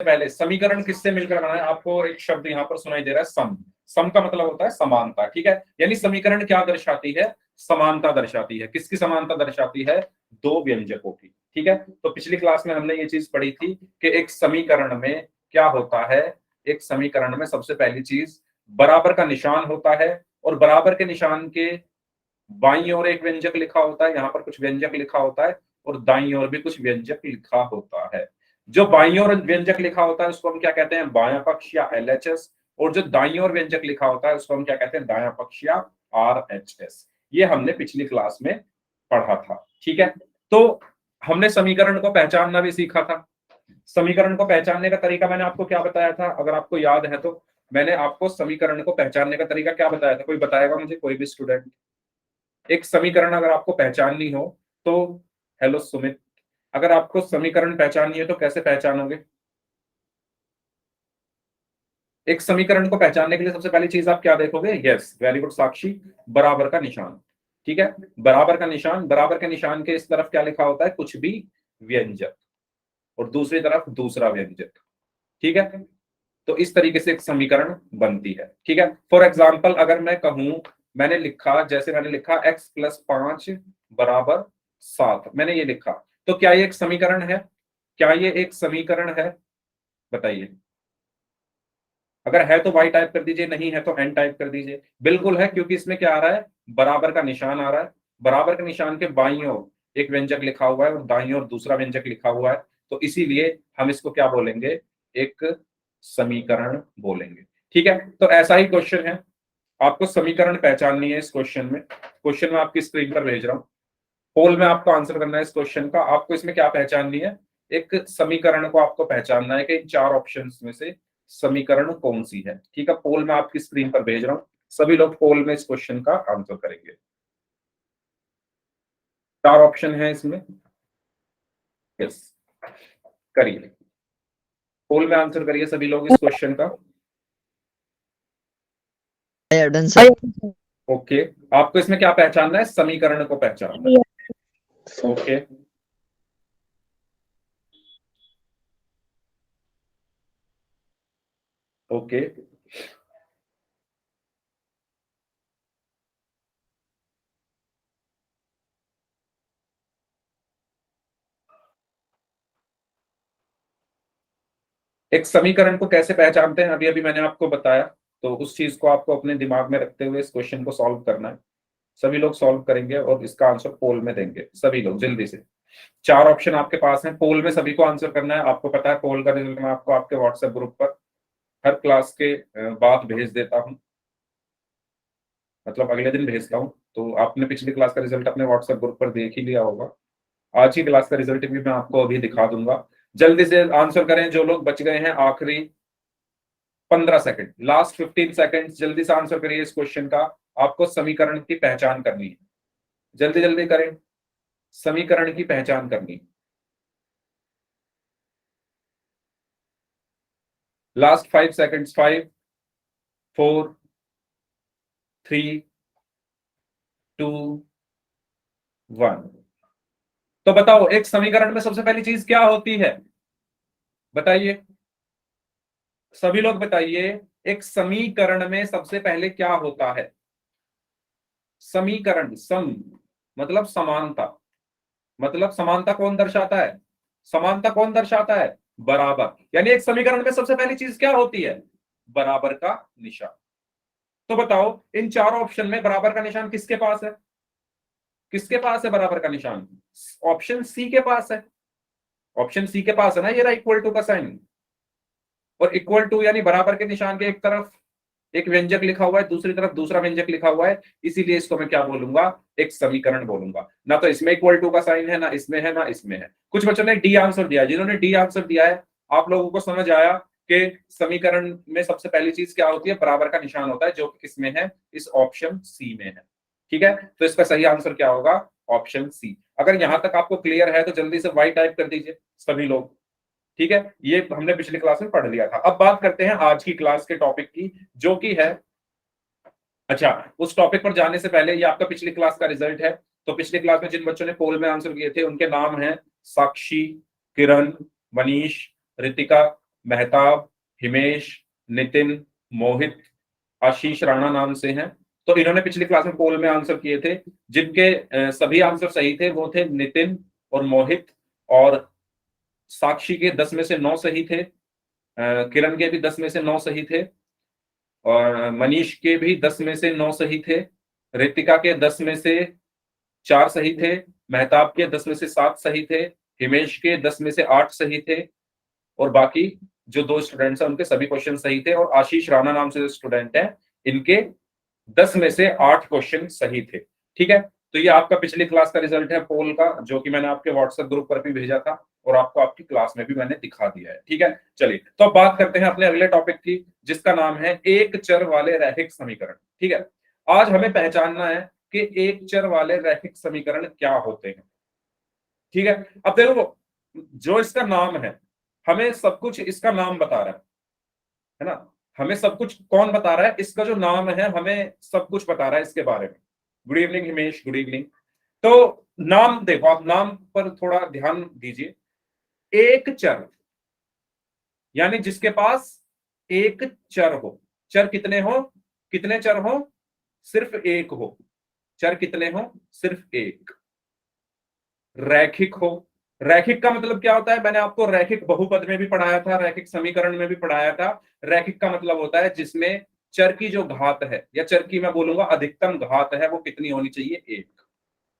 पहले समीकरण किससे मिलकर बना है? आपको एक शब्द यहाँ पर सुनाई दे रहा है, सम। सम का मतलब होता है समानता, ठीक है। यानी समीकरण क्या दर्शाती है? समानता दर्शाती है। किसकी समानता दर्शाती है? दो व्यंजकों की, ठीक है। तो पिछली क्लास में हमने ये चीज पढ़ी थी कि एक समीकरण में क्या होता है। एक समीकरण में सबसे पहली चीज बराबर का निशान होता है, और बराबर के निशान के बाईं ओर एक व्यंजक लिखा होता है, यहाँ पर कुछ व्यंजक लिखा होता है, और दाईं ओर भी कुछ व्यंजक लिखा होता है। जो बाईं ओर व्यंजक लिखा होता है उसको हम क्या कहते हैं? बायां पक्ष या एलएचएस। और जो दाईं ओर व्यंजक लिखा होता है उसको हम क्या कहते हैं? दायां पक्ष या आरएचएस। ये हमने पिछली क्लास में पढ़ा था, ठीक है। तो हमने समीकरण को पहचानना भी सीखा था। समीकरण को पहचानने का तरीका मैंने आपको क्या बताया था, अगर आपको याद है तो? मैंने आपको समीकरण को पहचानने का तरीका क्या बताया था? कोई बताएगा मुझे, कोई भी स्टूडेंट? एक समीकरण अगर आपको पहचाननी हो तो, हेलो सुमित, अगर आपको समीकरण पहचाननी है तो कैसे पहचानोगे? एक समीकरण को पहचानने के लिए सबसे पहली चीज आप क्या देखोगे? यस, वेरी गुड साक्षी, बराबर का निशान, ठीक है। बराबर का निशान, बराबर के निशान के इस तरफ क्या लिखा होता है? कुछ भी व्यंजक, और दूसरी तरफ दूसरा व्यंजक, ठीक है। तो इस तरीके से एक समीकरण बनती है, ठीक है। फॉर एग्जाम्पल अगर मैं कहूं, मैंने लिखा, जैसे मैंने लिखा x+5 बराबर 7, मैंने ये लिखा, तो क्या ये एक समीकरण है? क्या ये एक समीकरण है? बताइए। अगर है तो y टाइप कर दीजिए, नहीं है तो n टाइप कर दीजिए। बिल्कुल है, क्योंकि इसमें क्या आ रहा है? बराबर का निशान आ रहा है। बराबर के निशान के बाईं ओर एक व्यंजक लिखा हुआ है और दाईं ओर दूसरा व्यंजक लिखा हुआ है, तो इसीलिए हम इसको क्या बोलेंगे? एक समीकरण बोलेंगे, ठीक है। तो ऐसा ही क्वेश्चन है, आपको समीकरण पहचाननी है। इस क्वेश्चन में, क्वेश्चन में आपकी स्क्रीन पर भेज रहा हूं, पोल में आपको आंसर करना है इस क्वेश्चन का। आपको इसमें क्या पहचाननी है? एक समीकरण को आपको पहचानना है कि इन चार ऑप्शंस में से समीकरण कौन सी है, ठीक है। पोल में आपकी स्क्रीन पर भेज रहा हूं, सभी लोग पोल में इस क्वेश्चन का आंसर करेंगे। चार ऑप्शन है इसमें, यस, करिए। पोल में आंसर करिए सभी लोग इस क्वेश्चन का। Done sir. ओके, आपको इसमें क्या पहचानना है? समीकरण को पहचानना है। ओके, ओके, एक समीकरण को कैसे पहचानते हैं अभी अभी मैंने आपको बताया, तो उस चीज को आपको अपने दिमाग में रखते हुए इस क्वेश्चन को सॉल्व करना है। सभी लोग सॉल्व करेंगे और इसका आंसर पोल में देंगे, सभी लोग जल्दी से। चार ऑप्शन आपके पास हैं, पोल में सभी को आंसर करना है। आपको पता है पोल का रिजल्ट मैं आपको आपके व्हाट्सएप ग्रुप पर हर क्लास के बाद भेज देता हूँ, मतलब अगले दिन भेजता हूँ। तो आपने पिछली क्लास का रिजल्ट अपने व्हाट्सएप ग्रुप पर देख ही लिया होगा। आज की क्लास का रिजल्ट भी मैं आपको अभी दिखा दूंगा। जल्दी से आंसर करें जो लोग बच गए हैं, आखिरी 15 सेकंड, लास्ट 15 सेकंड, जल्दी से आंसर करिए इस क्वेश्चन का। आपको समीकरण की पहचान करनी है, जल्दी जल्दी करें, समीकरण की पहचान करनी है। Last 5 seconds, 5, 4, 3, 2, 1। तो बताओ एक समीकरण में सबसे पहली चीज क्या होती है? बताइए, सभी लोग बताइए, एक समीकरण में सबसे पहले क्या होता है? समीकरण, सम मतलब समानता, मतलब समानता कौन दर्शाता है? समानता कौन दर्शाता है? बराबर। यानी एक समीकरण में सबसे पहली चीज क्या होती है? बराबर का निशान। तो बताओ इन चार ऑप्शन में बराबर का निशान किसके पास है? किसके पास है बराबर का निशान? ऑप्शन सी के पास है। ऑप्शन सी के पास है ना, ये रहा इक्वल टू का साइन। और इक्वल टू यानी बराबर के निशान के एक तरफ एक व्यंजक लिखा हुआ है, दूसरी तरफ दूसरा व्यंजक लिखा हुआ है, इसीलिए इसको मैं क्या बोलूंगा? एक समीकरण बोलूंगा। ना तो इसमें इक्वल टू का साइन है, ना इसमें है, ना इसमें है। कुछ बच्चों ने डी आंसर दिया, जिन्होंने डी आंसर दिया है आप लोगों को समझ आया कि समीकरण में सबसे पहली चीज क्या होती है? बराबर का निशान होता है, जो किसमें है? इस ऑप्शन सी में है, ठीक है। तो इसका सही आंसर क्या होगा? Option C. अगर यहां तक आपको क्लियर है तो जल्दी से वाई टाइप कर दीजिए सभी लोग, ठीक है। ये हमने पिछली क्लास में पढ़ लिया था। अब बात करते हैं आज की क्लास के टॉपिक की, जो कि है, अच्छा, उस टॉपिक पर जाने से पहले ये आपका पिछली क्लास का रिजल्ट है। तो पिछली क्लास में जिन बच्चों ने पोल में आंसर किए थे उनके नाम हैं साक्षी, किरण, मनीष, रितिका, मेहताब, हिमेश, नितिन, मोहित, आशीष राणा नाम से हैं। तो इन्होंने पिछली क्लास में पोल में आंसर किए थे, जिनके सभी आंसर सही थे वो थे नितिन और मोहित, और साक्षी के 10 में से 9 सही थे, किरण के भी 10 में से 9 सही थे, और मनीष के भी 10 में से 9 सही थे, रितिका के 10 में से 4 सही थे, मेहताब के 10 में से 7 सही थे, हिमेश के 10 में से 8 सही थे, और बाकी जो 2 स्टूडेंट्स हैं उनके सभी क्वेश्चन सही थे, और आशीष राणा नाम से जो स्टूडेंट है इनके 10 में से 8 क्वेश्चन सही थे। ठीक है, तो ये आपका पिछली क्लास का रिजल्ट है पोल का, जो कि मैंने आपके व्हाट्सएप ग्रुप पर भी भेजा था और आपको आपकी क्लास में भी मैंने दिखा दिया है। ठीक है, चलिए तो अब बात करते हैं अपने अगले टॉपिक की, जिसका नाम है एक चर वाले रैखिक समीकरण। ठीक है, आज हमें पहचानना है कि एक चर वाले रैखिक समीकरण क्या होते हैं। ठीक है, अब देखो जो इसका नाम है, हमें सब कुछ इसका नाम बता रहा है ना, हमें सब कुछ कौन बता रहा है, इसका जो नाम है हमें सब कुछ बता रहा है इसके बारे में। Good evening Himesh, good evening. तो नाम देखो, आप नाम पर थोड़ा ध्यान दीजिए। एक चर यानी जिसके पास एक चर हो। चर कितने हो? कितने चर हो? सिर्फ एक हो। चर कितने हो? सिर्फ एक। रैखिक हो। रैखिक का मतलब क्या होता है? मैंने आपको रैखिक बहुपद में भी पढ़ाया था, रैखिक समीकरण में भी पढ़ाया था। रैखिक का मतलब होता है जिसमें चर की जो घात है, या चर की मैं बोलूंगा अधिकतम घात है, वो कितनी होनी चाहिए? एक।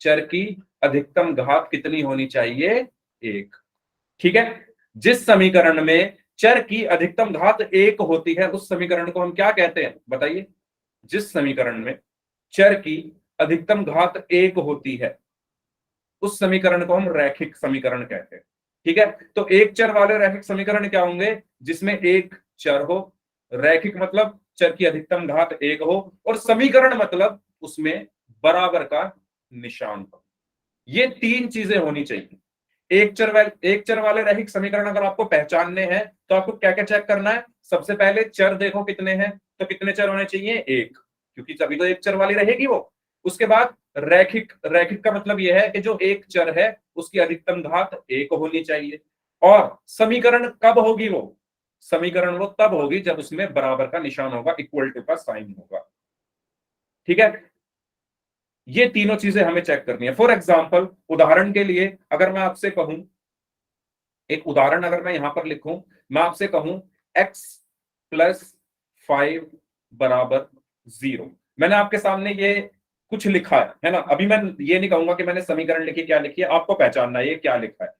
चर की अधिकतम घात कितनी होनी चाहिए? एक। ठीक है, जिस समीकरण में चर की अधिकतम घात एक होती है उस समीकरण को हम क्या कहते हैं बताइए? जिस समीकरण में चर की अधिकतम घात एक होती है उस समीकरण को हम रैखिक समीकरण कहते हैं। ठीक है, तो एक चर वाले रैखिक समीकरण क्या होंगे? जिसमें एक चर हो, रैखिक मतलब चर की अधिकतम घात एक हो, और समीकरण मतलब उसमें बराबर का निशान हो। ये तीन चीजें होनी चाहिए। एक चर वाले रैखिक समीकरण अगर आपको पहचानने हैं तो आपको क्या क्या चेक करना है? सबसे पहले चर देखो कितने हैं, तो कितने चर होने चाहिए? एक, क्योंकि तभी तो एक चर वाली रहेगी वो। उसके बाद रैखिक, रैखिक का मतलब यह है कि जो एक चर है उसकी अधिकतम घात एक होनी चाहिए। और समीकरण कब होगी वो? समीकरण वो तब होगी जब उसमें बराबर का निशान होगा, इक्वल टू का साइन होगा। ठीक है, ये तीनों चीजें हमें चेक करनी है। फॉर एग्जाम्पल, उदाहरण के लिए अगर मैं आपसे कहूं, एक उदाहरण अगर मैं यहां पर लिखूं, मैं आपसे कहूं x प्लस 5 बराबर 0। मैंने आपके सामने ये कुछ लिखा है ना। अभी मैं ये नहीं कहूंगा कि मैंने समीकरण लिखी, क्या लिखी है आपको पहचानना है ये क्या लिखा है।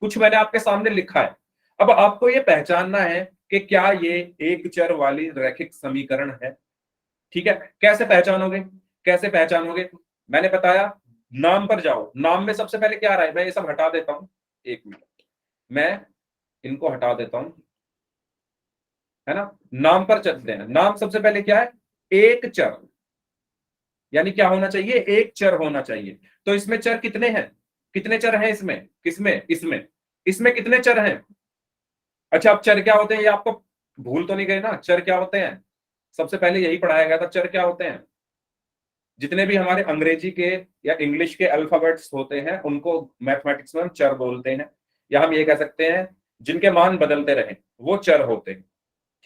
कुछ मैंने आपके सामने लिखा है, अब आपको ये पहचानना है कि क्या ये एक चर वाली रैखिक समीकरण है। ठीक है, कैसे पहचानोगे? कैसे पहचानोगे? मैंने बताया, नाम पर जाओ। नाम में सबसे पहले क्या आ रहा है? मैं ये सब हटा देता हूं, एक मिनट, मैं इनको हटा देता हूं, है ना। नाम पर चलते हैं। नाम सबसे पहले क्या है? एक चर, यानी क्या होना चाहिए? एक चर होना चाहिए। तो इसमें चर कितने हैं? कितने चर हैं इसमें? किसमें? इसमें। इसमें कितने चर हैं? अच्छा, अब चर क्या होते हैं ये आपको भूल तो नहीं गए ना? चर क्या होते हैं? सबसे पहले यही पढ़ाया गया था, चर क्या होते हैं। जितने भी हमारे अंग्रेजी के या इंग्लिश के अल्फाबेट्स होते हैं उनको मैथमेटिक्स में हम चर बोलते हैं, या हम ये कह सकते हैं जिनके मान बदलते रहे वो चर होते हैं।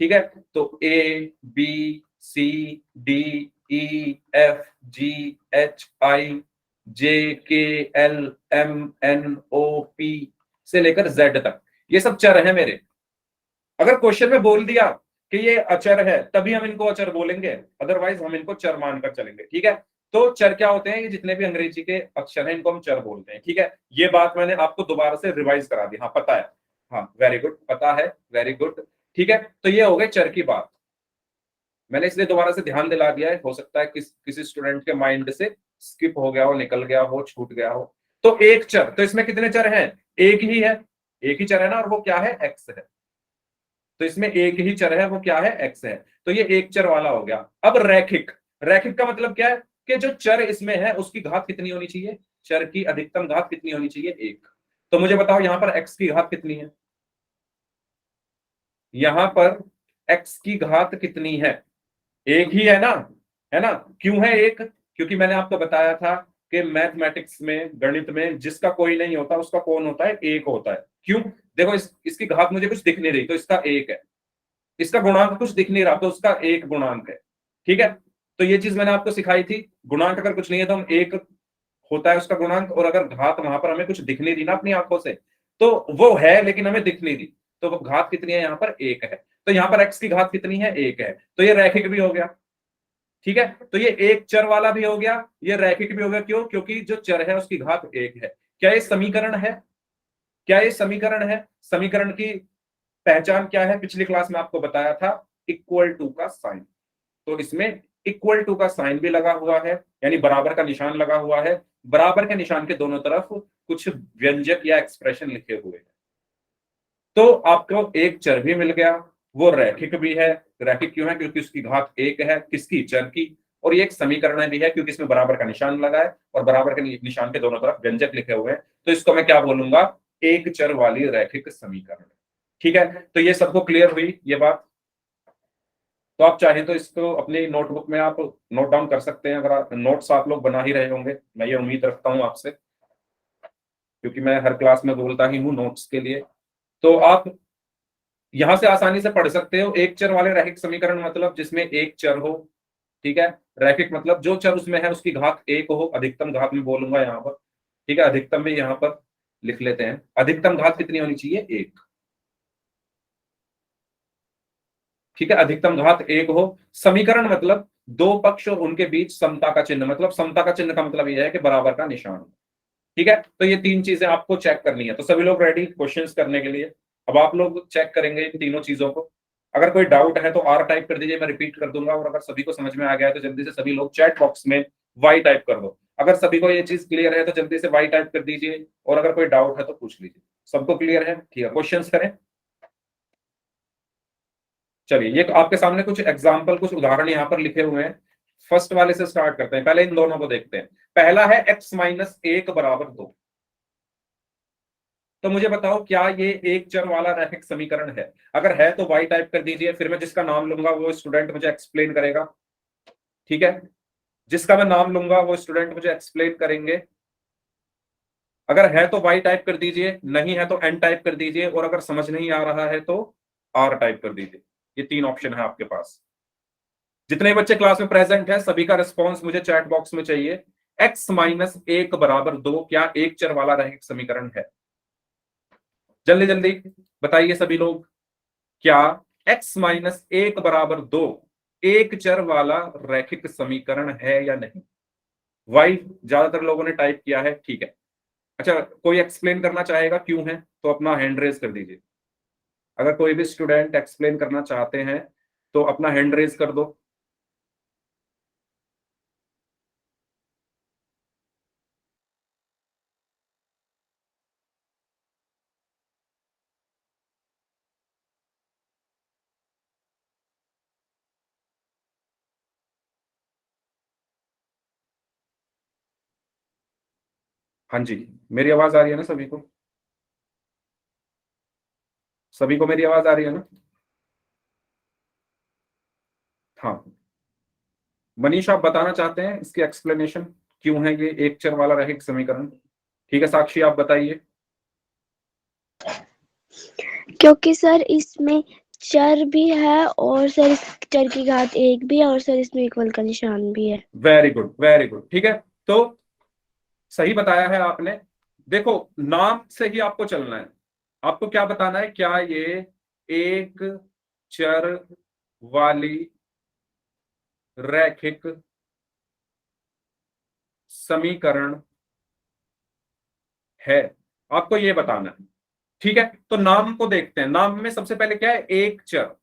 ठीक है, तो A B C D E F G H I J K L M N O P से लेकर जेड तक, ये सब चर हैं मेरे। अगर क्वेश्चन में बोल दिया कि ये अचर है तभी हम इनको अचर बोलेंगे, अदरवाइज हम इनको चर मानकर चलेंगे। ठीक है, तो चर क्या होते हैं? ये जितने भी अंग्रेजी के अक्षर हैं इनको हम चर बोलते हैं। ठीक है, ये बात मैंने आपको दोबारा से रिवाइज करा दी। हाँ पता है, हाँ वेरी गुड, पता है, वेरी गुड। ठीक है, तो ये हो गए चर की बात। मैंने इसलिए दोबारा से ध्यान दिला दिया है, हो सकता है किसी स्टूडेंट के माइंड से स्किप हो गया हो, निकल गया हो, छूट गया हो। तो एक चर, तो इसमें कितने चर हैं? एक ही है, एक ही चर है ना, और वो क्या है? एक्स है। तो इसमें एक ही चर है, वो क्या है? एक्स है। तो ये एक चर वाला हो गया। अब रैखिक, रैखिक का मतलब क्या है? कि जो चर इसमें है उसकी घात कितनी होनी चाहिए? चर की अधिकतम घात कितनी होनी चाहिए? एक। तो मुझे बताओ यहां पर एक्स की घात कितनी है? यहां पर एक्स की घात कितनी है? एक ही है ना, है ना। क्यों है एक? क्योंकि मैंने आपको बताया था कि मैथमेटिक्स में, गणित में जिसका कोई नहीं होता उसका कौन होता है? एक होता है। क्यों? देखो इसकी घात मुझे कुछ दिख नहीं रही तो इसका एक है, इसका गुणांक कुछ दिख नहीं रहा तो उसका एक गुणांक है। ठीक है, तो ये चीज मैंने आपको सिखाई थी। गुणांक अगर कुछ नहीं है तो हम एक होता है उसका गुणांक, और अगर घात वहां पर हमें कुछ दिख नहीं रही ना अपनी आंखों से तो वो है लेकिन हमें दिख नहीं रही, तो वो घात कितनी है, यहाँ पर एक है। तो यहाँ पर x की घात कितनी है, एक है, तो ये रैखिक भी हो गया। ठीक है, तो ये एक चर वाला भी हो गया, ये रैखिक भी हो गया। क्यों? क्योंकि जो चर है उसकी घात एक है। क्या ये समीकरण है? क्या ये समीकरण है? समीकरण की पहचान क्या है? पिछली क्लास में आपको बताया था, इक्वल टू का साइन। तो इसमें इक्वल टू का साइन भी लगा हुआ है, यानी बराबर का निशान लगा हुआ है। बराबर के निशान के दोनों तरफ कुछ व्यंजक या एक्सप्रेशन लिखे हुए हैं। तो आपको एक चर भी मिल गया, वो रैखिक भी है। रैखिक क्यों है? क्योंकि उसकी घात एक है, किसकी? चर की। और ये एक समीकरण भी है क्योंकि इसमें बराबर का निशान लगा है और बराबर के निशान के दोनों तरफ व्यंजक लिखे हुए हैं। तो इसको मैं क्या बोलूंगा? एक चर वाली रैखिक समीकरण। ठीक है, तो ये सबको क्लियर हुई ये बात? तो आप चाहें तो इसको अपनी नोटबुक में आप नोट डाउन कर सकते हैं, अगर आप नोट्स आप लोग बना ही रहे होंगे, मैं ये उम्मीद रखता हूं आपसे, क्योंकि मैं हर क्लास में बोलता ही हूँ नोट्स के लिए। तो आप यहां से आसानी से पढ़ सकते हो, एक चर वाले रैखिक समीकरण मतलब जिसमें एक चर हो। ठीक है, रैखिक मतलब जो चर उसमें है उसकी घात एक हो, अधिकतम घात में बोलूंगा यहाँ पर। ठीक है, अधिकतम में यहाँ पर लिख लेते हैं, अधिकतम घात कितनी होनी चाहिए? एक। ठीक है, अधिकतम घात एक हो। समीकरण मतलब दो पक्ष और उनके बीच समता का चिन्ह, मतलब समता का चिन्ह का मतलब यह है कि बराबर का निशान। ठीक है, तो ये तीन चीजें आपको चेक करनी है। तो सभी लोग रेडी क्वेश्चंस करने के लिए? अब आप लोग चेक करेंगे इन तीनों चीजों को। अगर कोई डाउट है तो आर टाइप कर दीजिए, मैं रिपीट कर दूंगा। और अगर सभी को समझ में आ गया है तो जल्दी से सभी लोग चैट बॉक्स में वाई टाइप कर दो। अगर सभी को ये चीज क्लियर है तो जल्दी से वाई टाइप कर दीजिए, और अगर कोई डाउट है तो पूछ लीजिए। सबको क्लियर है? ठीक है, क्वेश्चंस करें। चलिए, ये आपके सामने कुछ एग्जाम्पल, कुछ उदाहरण यहाँ पर लिखे हुए हैं। फर्स्ट वाले से स्टार्ट करते हैं, पहले इन दोनों को देखते हैं। पहला है x माइनस एक बराबर दो। तो मुझे बताओ क्या ये एक चर वाला रैखिक समीकरण है? अगर है तो y टाइप कर दीजिए, फिर मैं जिसका नाम लूंगा वो स्टूडेंट मुझे एक्सप्लेन करेगा। ठीक है, जिसका मैं नाम लूंगा वो स्टूडेंट मुझे एक्सप्लेन करेंगे। अगर है तो y टाइप कर दीजिए, नहीं है तो n टाइप कर दीजिए, और अगर समझ नहीं आ रहा है तो r टाइप कर दीजिए। ये तीन ऑप्शन है आपके पास। जितने बच्चे क्लास में प्रेजेंट हैं सभी का रिस्पॉन्स मुझे चैट बॉक्स में चाहिए। x माइनस एक बराबर दो क्या एक चर वाला रैखिक समीकरण है? जल्दी जल्दी बताइए सभी लोग, क्या x माइनस एक बराबर दो एक चर वाला रैखिक समीकरण है या नहीं? वाई ज्यादातर लोगों ने टाइप किया है, ठीक है। अच्छा, कोई एक्सप्लेन करना चाहेगा क्यों है तो अपना हैंड रेज कर दीजिए। अगर कोई भी स्टूडेंट एक्सप्लेन करना चाहते हैं तो अपना हैंड रेज कर दो। हाँ जी, मेरी आवाज आ रही है ना सभी को? सभी को मेरी आवाज आ रही है ना? हाँ, मनीष आप बताना चाहते हैं इसकी एक्सप्लेनेशन, क्यों है ये एक चर वाला रैखिक समीकरण? ठीक है, साक्षी आप बताइए। क्योंकि सर इसमें चर भी है और सर इस चर की घात एक भी है और सर इसमें इक्वल का निशान भी है। Very good, very good. ठीक है, तो सही बताया है आपने। देखो, नाम से ही आपको चलना है। आपको क्या बताना है, क्या ये एक चर वाली रैखिक समीकरण है? आपको ये बताना है। ठीक है, तो नाम को देखते हैं। नाम में सबसे पहले क्या है? एक चर।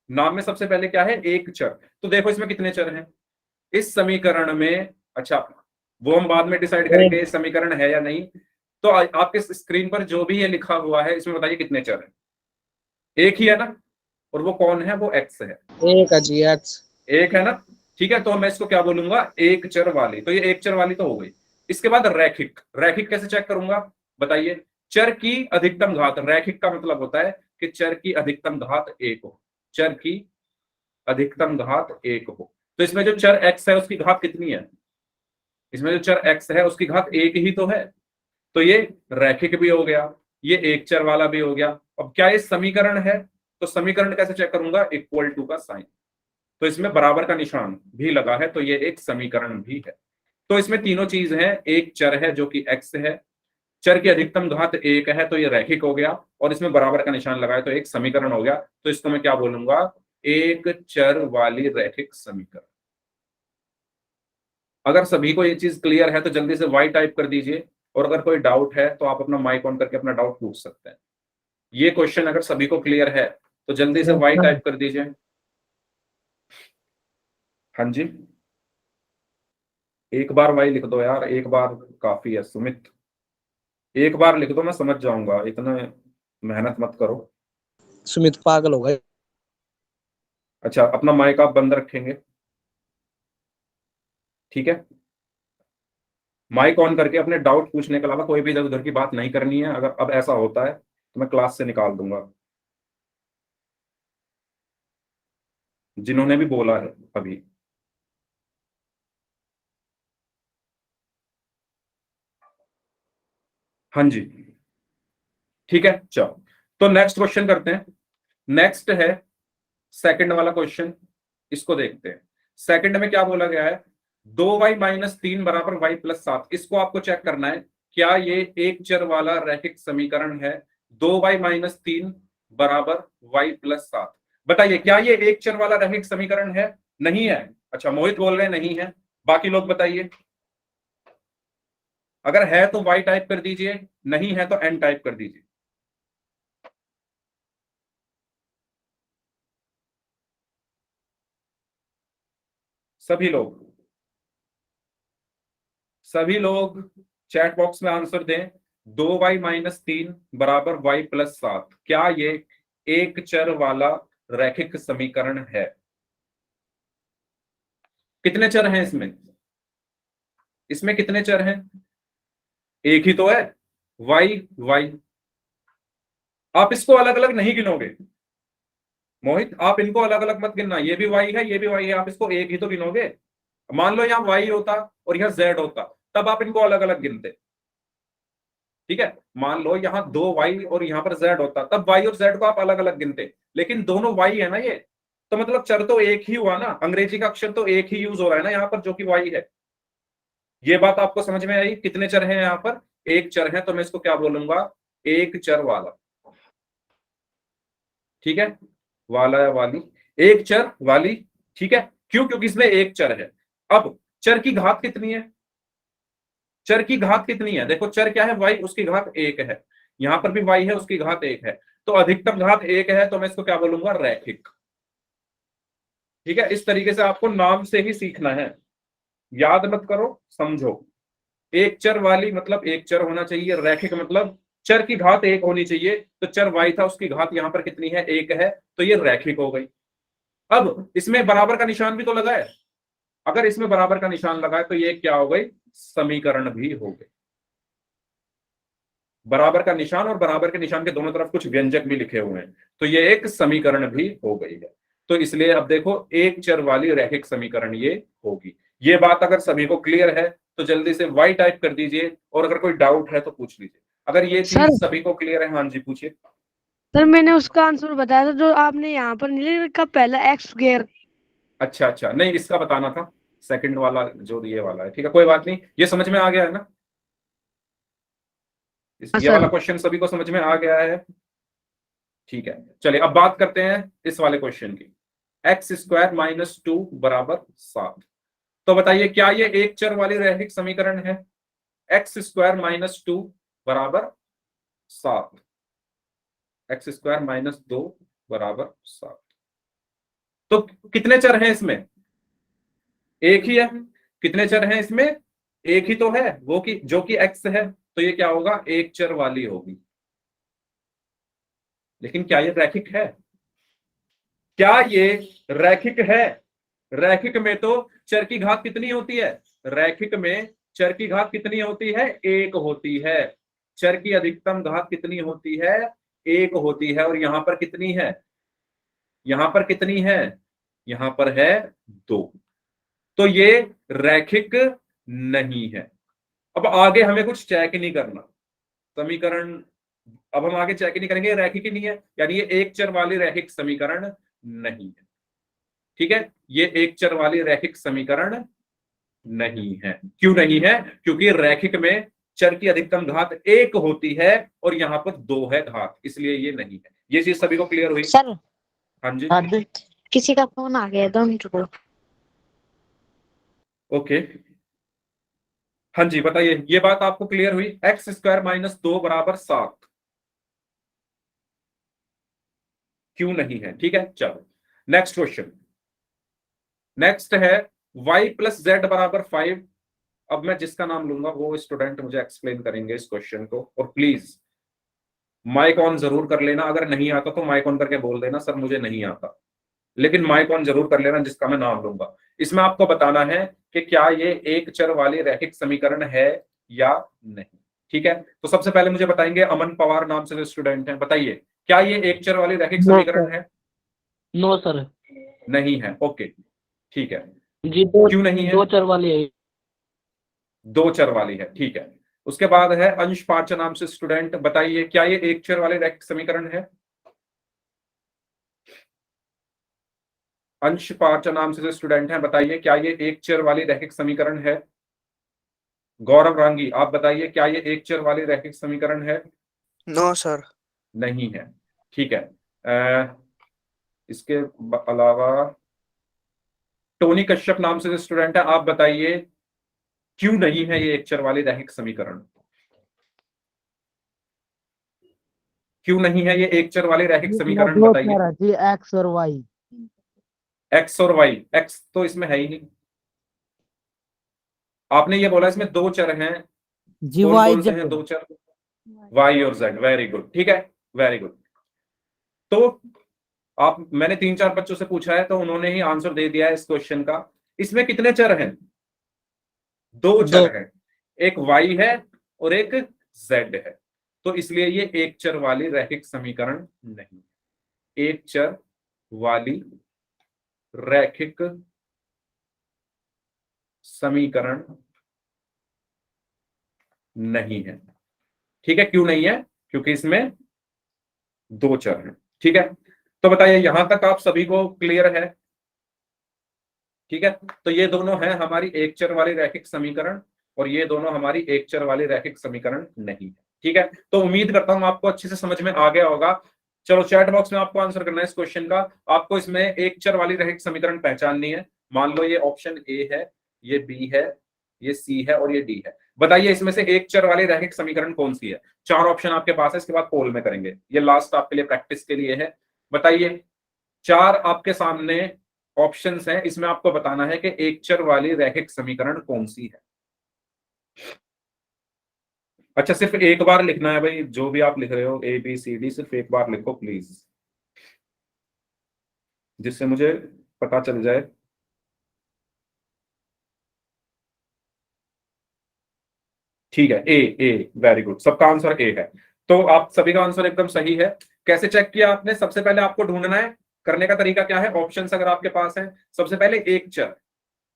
नाम में सबसे पहले क्या है? एक चर। तो देखो इसमें कितने चर हैं इस समीकरण में? अच्छा, वो हम बाद में डिसाइड करेंगे इस समीकरण है या नहीं। तो आपके स्क्रीन पर जो भी ये लिखा हुआ है इसमें बताइए कितने चर हैं? एक ही है ना? और वो कौन है? वो एक्स है। एक है जी, एक्स। एक है ना? ठीक है, तो मैं इसको क्या बोलूंगा? एक चर वाली। तो ये एक चर वाली तो हो गई। इसके बाद रैखिक। रैखिक कैसे चेक करूंगा बताइए? चर की अधिकतम घात। रैखिक का मतलब होता है कि चर की अधिकतम घात एक हो। चर की अधिकतम घात एक हो। तो इसमें जो चर एक्स है उसकी घात कितनी है? इसमें जो चर एक्स है उसकी घात एक ही तो है। तो ये रैखिक भी हो गया। ये एक चर वाला भी हो गया। अब क्या ये समीकरण है? तो समीकरण कैसे चेक करूंगा? इक्वल टू का साइन, तो इसमें बराबर का निशान भी लगा है, तो ये एक समीकरण भी है। तो इसमें तीनों चीज है, एक चर है जो कि x है, चर की अधिकतम घात 1 है तो ये रैखिक हो गया, और इसमें बराबर का निशान लगाया तो एक समीकरण हो गया। तो इसको मैं क्या बोलूंगा? एक चर वाली रैखिक समीकरण। अगर सभी को ये चीज क्लियर है तो जल्दी से वाई टाइप कर दीजिए, और अगर कोई डाउट है तो आप अपना माइक ऑन करके अपना डाउट पूछ सकते हैं। ये क्वेश्चन अगर सभी को क्लियर है तो जल्दी से वाई टाइप कर दीजिए। हाँ जी, एक बार वाई लिख दो यार, एक बार काफी है सुमित, एक बार लिख दो, मैं समझ जाऊंगा, इतना मेहनत मत करो। सुमित पागल हो गए। अच्छा, अपना माइक आप बंद रखेंगे, ठीक है? माइक ऑन करके अपने डाउट पूछने के अलावा कोई भी इधर उधर की बात नहीं करनी है। अगर अब ऐसा होता है तो मैं क्लास से निकाल दूंगा, जिन्होंने भी बोला है अभी। हाँ जी, ठीक है, चलो तो नेक्स्ट क्वेश्चन करते हैं। नेक्स्ट है सेकंड वाला क्वेश्चन, इसको देखते हैं। सेकंड में क्या बोला गया है? 2y-3 बराबर y+7, इसको आपको चेक करना है क्या ये एक चर वाला रैखिक समीकरण है। 2y-3 बराबर y+7, बताइए क्या ये एक चर वाला रैखिक समीकरण है? नहीं है। अच्छा, मोहित बोल रहे हैं नहीं है, बाकी लोग बताइए। अगर है तो y टाइप कर दीजिए, नहीं है तो n टाइप कर दीजिए। सभी लोग, सभी लोग चैट बॉक्स में आंसर दें। 2y-3 बराबर y+7, क्या ये एक चर वाला रैखिक समीकरण है? कितने चर हैं इसमें? इसमें कितने चर हैं? एक ही तो है, y। आप इसको अलग अलग नहीं गिनोगे मोहित, आप इनको अलग अलग मत गिनना, ये भी y है ये भी y है, आप इसको एक ही तो गिनोगे। मान लो यहाँ y होता और यहाँ z होता, तब आप इनको अलग अलग गिनते, ठीक है? मान लो यहाँ 2y और यहाँ पर z होता, तब y और z को आप अलग अलग गिनते, लेकिन दोनों y है ना ये, तो मतलब चर तो एक ही हुआ ना, अंग्रेजी का अक्षर तो एक ही यूज हो रहा है ना यहाँ पर, जो कि y है। ये बात आपको समझ में आई? कितने चर हैं यहाँ पर? एक चर है, तो मैं इसको क्या बोलूंगा? एक चर वाला, ठीक है? वाला या वाली, एक चर वाली, ठीक है? क्यों? क्योंकि इसमें एक चर है। अब चर की घात कितनी है? चर की घात कितनी है? देखो चर क्या है? y, उसकी घात 1 है, यहां पर भी y है, उसकी घात 1 है, तो अधिकतम घात 1 है, तो मैं इसको क्या बोलूंगा? रैखिक। ठीक है, इस तरीके से आपको नाम से ही सीखना है, याद मत करो, समझो। एक चर वाली मतलब एक चर होना चाहिए, रैखिक मतलब चर की घात 1 होनी चाहिए। तो चर y था, उसकी घात यहां पर कितनी है? 1 है, तो ये रैखिक हो गई। अब इसमें बराबर का निशान भी तो लगा है, अगर इसमें बराबर का निशान लगा है तो ये क्या हो गई? समीकरण भी हो गई। बराबर का निशान और बराबर के निशान के दोनों तरफ कुछ व्यंजक भी लिखे हुए हैं, तो ये एक समीकरण भी हो गई है। तो इसलिए अब देखो एक चर वाली रैखिक समीकरण ये होगी। ये बात अगर सभी को क्लियर है तो जल्दी से y टाइप कर दीजिए, और अगर कोई डाउट है तो पूछ लीजिए। अगर ये सर चीज सभी को क्लियर है, हाँ जी पूछिए। सर मैंने उसका आंसर बताया था जो आपने यहाँ पर नहीं लिखा, पहला एक्स स्क्वायर। अच्छा अच्छा, नहीं इसका बताना था, सेकंड वाला जो ये वाला है, ठीक है कोई बात नहीं, ये समझ में आ गया है ना? हाँ ये वाला सर। क्वेश्चन सभी को समझ में आ गया है? ठीक है, चलिए अब बात करते हैं इस वाले क्वेश्चन की। x² - 2 बराबर 7, तो बताइए क्या ये एक चर वाली रैखिक समीकरण है? x² - 2 बराबर 7, x² - 2 बराबर 7, तो कितने चर हैं इसमें? एक ही है। कितने चर हैं इसमें? एक ही तो है, वो कि जो कि x है, तो ये क्या होगा? एक चर वाली होगी। लेकिन क्या ये रैखिक है? क्या ये रैखिक है? रैखिक में तो चर की घात कितनी होती है? रैखिक में चर की घात कितनी होती है? 1 होती है। चर की अधिकतम घात कितनी होती है? 1 होती है, और यहां पर कितनी है? यहां पर कितनी है? यहां पर है 2, तो ये रैखिक नहीं है। अब आगे हमें कुछ चेक नहीं करना, समीकरण अब हम आगे चेक ही नहीं करेंगे, रैखिक ही नहीं है, यानी ये एक चर वाली रैखिक समीकरण नहीं है। ठीक है, ये एक चर वाली रैखिक समीकरण नहीं है। क्यों नहीं है? क्योंकि रैखिक में चर की अधिकतम घात 1 होती है और यहां पर 2 है घात, इसलिए ये नहीं है। ये चीज सभी को क्लियर हुई? सर हाँ जी, किसी का फोन आ गया, 2 मिनट रुको। ओके। हाँ जी, बताइए, ये बात आपको क्लियर हुई? x² - 2 = 7 क्यों नहीं है? ठीक है, चलो नेक्स्ट क्वेश्चन। नेक्स्ट है y + z = 5। अब मैं जिसका नाम लूंगा वो स्टूडेंट मुझे एक्सप्लेन करेंगे इस क्वेश्चन को, और प्लीज माइक ऑन जरूर कर लेना। अगर नहीं आता तो माइक ऑन करके बोल देना सर मुझे नहीं आता, लेकिन माइक ऑन जरूर कर लेना जिसका मैं नाम लूंगा। इसमें आपको बताना है कि क्या ये एक चर वाली रैखिक समीकरण है या नहीं। ठीक है, तो सबसे पहले मुझे बताएंगे, अमन पवार नाम से जो स्टूडेंट हैं, बताइए क्या ये एक चर वाली रैखिक समीकरण है? नो सर, नहीं है। ओके, ठीक है। जी क्यों नहीं है? 2 चर वाली है। 2 चर वाली है, ठीक है। उसके बाद है अंश पार्चा नाम से स्टूडेंट, बताइए क्या ये एक चर वाली रैखिक समीकरण है? अंश पार्चा नाम से जो स्टूडेंट हैं, बताइए क्या ये एक चर वाली रैखिक समीकरण है? गौरव रांगी, आप बताइए क्या ये एक चर वाली रैखिक समीकरण है? No sir. नहीं है, ठीक है। इसके अलावा टोनी कश्यप नाम से जो स्टूडेंट है, आप बताइए क्यों नहीं है ये एक चर वाली रैखिक समीकरण? क्यों नहीं है ये एक चर वाली रैखिक समीकरण? बताइए। जी एक्स और वाई। एक्स और वाई, एक्स तो इसमें है ही नहीं। आपने ये बोला इसमें 2 चर हैं, जी कौन वाई कौन से हैं 2 चर? वाई और जेड, वेरी गुड, ठीक है, वेरी गुड। तो आप, मैंने 3-4 बच्चों से पूछा है तो उन्होंने ही आंसर दे दिया है इस क्वेश्चन का। इसमें कितने चर हैं? 2 चर हैं, एक y है और एक z है, तो इसलिए ये एक चर वाली रैखिक समीकरण नहीं। एक चर वाली रैखिक समीकरण नहीं है। ठीक है, क्यों नहीं है? क्योंकि इसमें 2 चर हैं। ठीक है, तो बताइए यहां तक आप सभी को क्लियर है? ठीक है, तो ये दोनों हैं हमारी एक चर वाली रैखिक समीकरण और ये दोनों हमारी एक चर वाली रैखिक समीकरण नहीं है। ठीक है, तो उम्मीद करता हूं आपको अच्छे से समझ में आ गया होगा। चलो चैट बॉक्स में आपको आंसर करना है इस क्वेश्चन का। आपको इसमें एक चर वाली रैखिक समीकरण पहचाननी है। मान लो ये ऑप्शन ए है, ये बी है, ये सी है और ये डी है। बताइए इसमें से एक चर वाली रैखिक समीकरण कौन सी है? 4 ऑप्शन आपके पास है, इसके बाद पोल में करेंगे, ये लास्ट आपके लिए प्रैक्टिस के लिए है। बताइए 4 आपके सामने ऑप्शंस हैं, इसमें आपको बताना है कि एक चर वाली रैखिक समीकरण कौन सी है। अच्छा, सिर्फ एक बार लिखना है भाई, जो भी आप लिख रहे हो ए बी सी डी, सिर्फ एक बार लिखो प्लीज, जिससे मुझे पता चल जाए। ठीक है, ए ए, वेरी गुड, सबका आंसर ए है। तो आप सभी का आंसर एकदम सही है। कैसे चेक किया आपने? सबसे पहले आपको ढूंढना है, करने का तरीका क्या है? ऑप्शंस अगर आपके पास है, सबसे पहले एक चर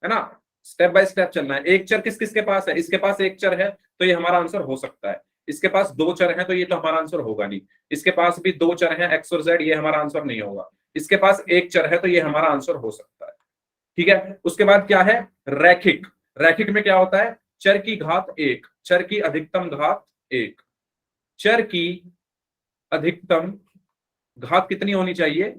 है ना, स्टेप बाय स्टेप चलना है। एक चर किस किस के पास है? इसके पास एक चर है तो ये हमारा आंसर हो सकता है। इसके पास 2 चर हैं तो ये तो हमारा आंसर होगा नहीं। इसके पास भी 2 चर हैं एक्स और जेड, ये हमारा आंसर नहीं होगा। इसके पास एक चर है तो ये हमारा आंसर हो सकता है। ठीक है, उसके बाद क्या है? रैखिक। रैखिक में क्या होता है? चर की घात 1, चर की अधिकतम घात 1। चर की अधिकतम घात कितनी होनी चाहिए?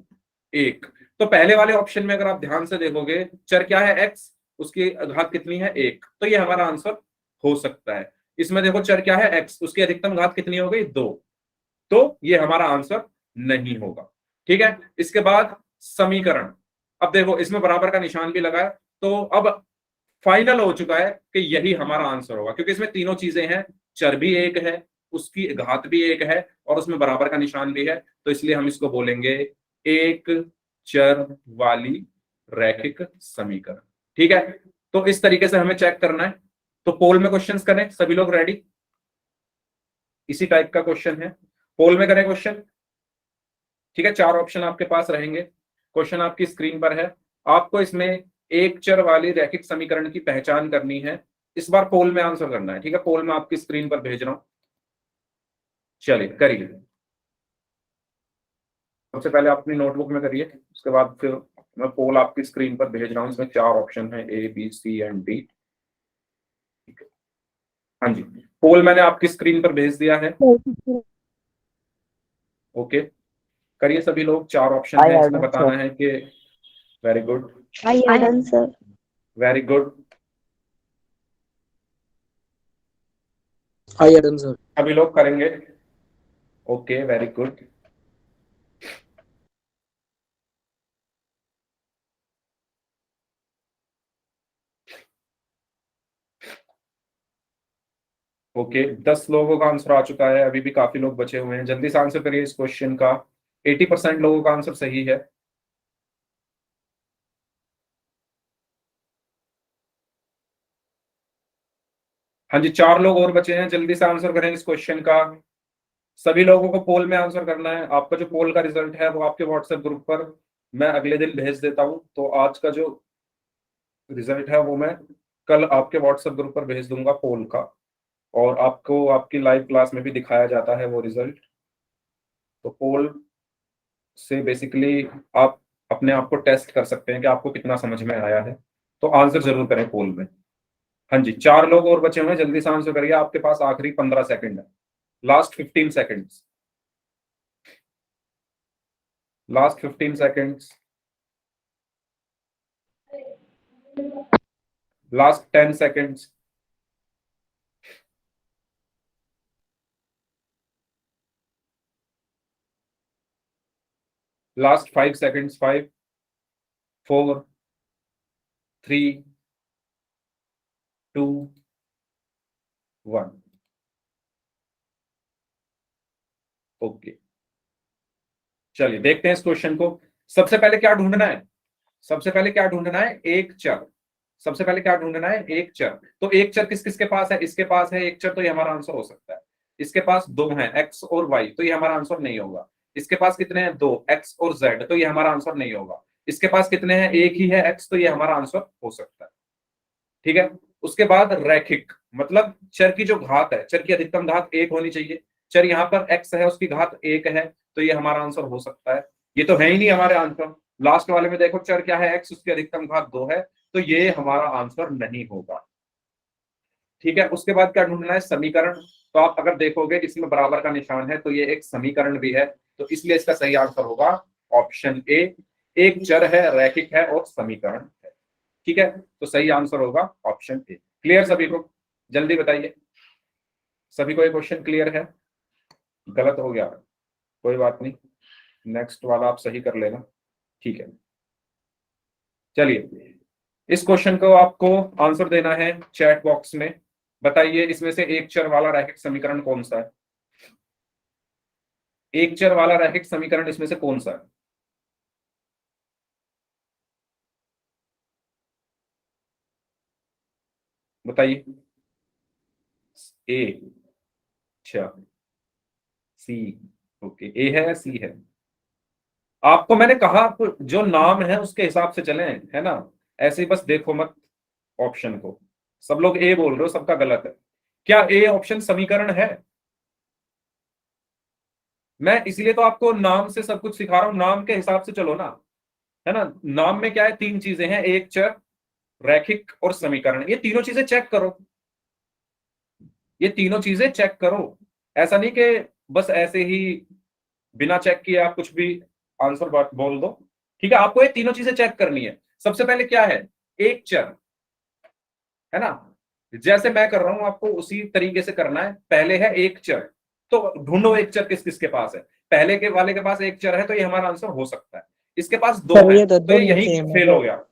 1। तो पहले वाले ऑप्शन में अगर आप ध्यान से देखोगे, चर क्या है? x, उसकी घात कितनी है? 1, तो ये हमारा आंसर हो सकता है। इसमें देखो चर क्या है? x, उसकी अधिकतम घात कितनी हो गई? 2, तो ये हमारा आंसर नहीं होगा। ठीक है, इसके बाद समीकरण। अब देखो इसमें बराबर का निशान भी लगा है, तो अब फाइनल हो चुका है कि यही हमारा आंसर होगा, क्योंकि इसमें तीनों चीजें हैं, चर भी 1 है, उसकी घात भी 1 है और उसमें बराबर का निशान भी है, तो इसलिए हम इसको बोलेंगे एक चर वाली रैखिक समीकरण। ठीक है, तो इस तरीके से हमें चेक करना है। तो पोल में क्वेश्चंस करें, सभी लोग रेडी? इसी टाइप का क्वेश्चन है, पोल में करें क्वेश्चन। ठीक है, 4 ऑप्शन आपके पास रहेंगे, क्वेश्चन आपकी स्क्रीन पर है। आपको इसमें एक चर वाली रैखिक समीकरण की पहचान करनी है। इस बार पोल में आंसर करना है। ठीक है, पोल में आपकी स्क्रीन पर भेज रहा हूं, चलिए करिए। सबसे पहले आप अपनी नोटबुक में करिए, उसके बाद फिर मैं पोल आपकी स्क्रीन पर भेज रहा हूँ। इसमें 4 ऑप्शन है, A B C and D। हाँ जी, पोल मैंने आपकी स्क्रीन पर भेज दिया है। ओके, करिए सभी लोग। 4 ऑप्शन I है, have इसमें done, बताना sir. है कि very good, I have done, sir. Very good, I have done, sir. सभी लोग करेंगे। Okay, very good. ओके, 10 लोगों का आंसर आ चुका है, अभी भी काफी लोग बचे हुए हैं। जल्दी से आंसर करिए इस क्वेश्चन का। 80% लोगों का आंसर सही है। हाँ जी, 4 लोग और बचे हैं, जल्दी से आंसर करें इस क्वेश्चन का। सभी लोगों को पोल में आंसर करना है। आपका जो पोल का रिजल्ट है वो आपके व्हाट्सएप ग्रुप पर मैं अगले दिन भेज देता हूं। तो आज का जो रिजल्ट है वो मैं कल आपके व्हाट्सएप ग्रुप पर भेज दूंगा पोल का, और आपको आपकी लाइव क्लास में भी दिखाया जाता है वो रिजल्ट। तो पोल से बेसिकली आप अपने आप को टेस्ट कर सकते हैं कि आपको कितना समझ में आया है। तो आंसर जरूर करें पोल में। हाँ जी, 4 लोग और बचे हुए हैं, जल्दी से आंसर करिए। आपके पास आखिरी 15 सेकंड है, last 15 seconds, last 15 seconds, last 10 seconds, last 5 seconds. 5 4 3 2 1। Okay, चलिए देखते हैं इस क्वेश्चन को। सबसे पहले क्या ढूंढना है? सबसे पहले क्या ढूंढना है? एक चर। सबसे पहले क्या ढूंढना है? एक चर। तो एक चर किस किस के पास है? इसके पास है एक चर, तो ये हमारा आंसर हो सकता है। इसके पास 2 हैं, x और y, तो ये हमारा आंसर नहीं होगा। इसके पास कितने हैं? 2, x और z, तो ये हमारा आंसर नहीं होगा। इसके पास कितने हैं? एक ही है, x, तो ये हमारा आंसर हो सकता है। ठीक है, उसके बाद रैखिक, मतलब चर की जो घात है, चर की अधिकतम घात 1 होनी चाहिए। चर यहाँ पर x है, उसकी घात 1 है, तो ये हमारा आंसर हो सकता है। ये तो है ही नहीं हमारे आंसर। लास्ट वाले में देखो, चर क्या है? x, उसकी अधिकतम घात 2 है, तो ये हमारा आंसर नहीं होगा। ठीक है, उसके बाद क्या ढूंढना है? समीकरण। तो आप अगर देखोगे इसमें बराबर का निशान है, तो ये एक समीकरण भी है, तो इसलिए इसका सही आंसर होगा ऑप्शन ए। एक चर है, रैखिक है और समीकरण है। ठीक है, तो सही आंसर होगा ऑप्शन ए। क्लियर सभी को? जल्दी बताइए, सभी को ये क्वेश्चन क्लियर है? गलत हो गया कोई बात नहीं, नेक्स्ट वाला आप सही कर लेना। ठीक है, चलिए इस क्वेश्चन को आपको आंसर देना है चैट बॉक्स में। बताइए इसमें से एक चर वाला रैखिक समीकरण कौन सा है? एक चर वाला रैखिक समीकरण इसमें से कौन सा है? बताइए। ए, अच्छा, सी। ओके, ए है या सी है? आपको मैंने कहा आप जो नाम है उसके हिसाब से चलें, है ना, ऐसे ही बस देखो मत ऑप्शन को। सब लोग ए बोल रहे हो, सबका गलत है। क्या ए ऑप्शन समीकरण है? मैं इसलिए तो आपको नाम से सब कुछ सिखा रहा हूं, नाम के हिसाब से चलो ना, है ना। नाम में क्या है? 3 चीजें हैं, एक चर, रैखिक और समीकरण। ये तीनों चीजें चेक करो, ये तीनों चीजें चेक करो। ऐसा नहीं कि बस ऐसे ही बिना चेक किए आप कुछ भी आंसर बोल दो। ठीक है, आपको ये तीनों चीजें चेक करनी है। सबसे पहले क्या है? एक चर, है ना। जैसे मैं कर रहा हूं आपको उसी तरीके से करना है। पहले है एक चर, तो ढूंढो एक चर किस किस के पास है। पहले के वाले के पास एक चर है, तो ये हमारा आंसर हो सकता है। इसके पास 2 सर है, ये तो तो ये दोनों यही सेम है फेल हो सर। गया।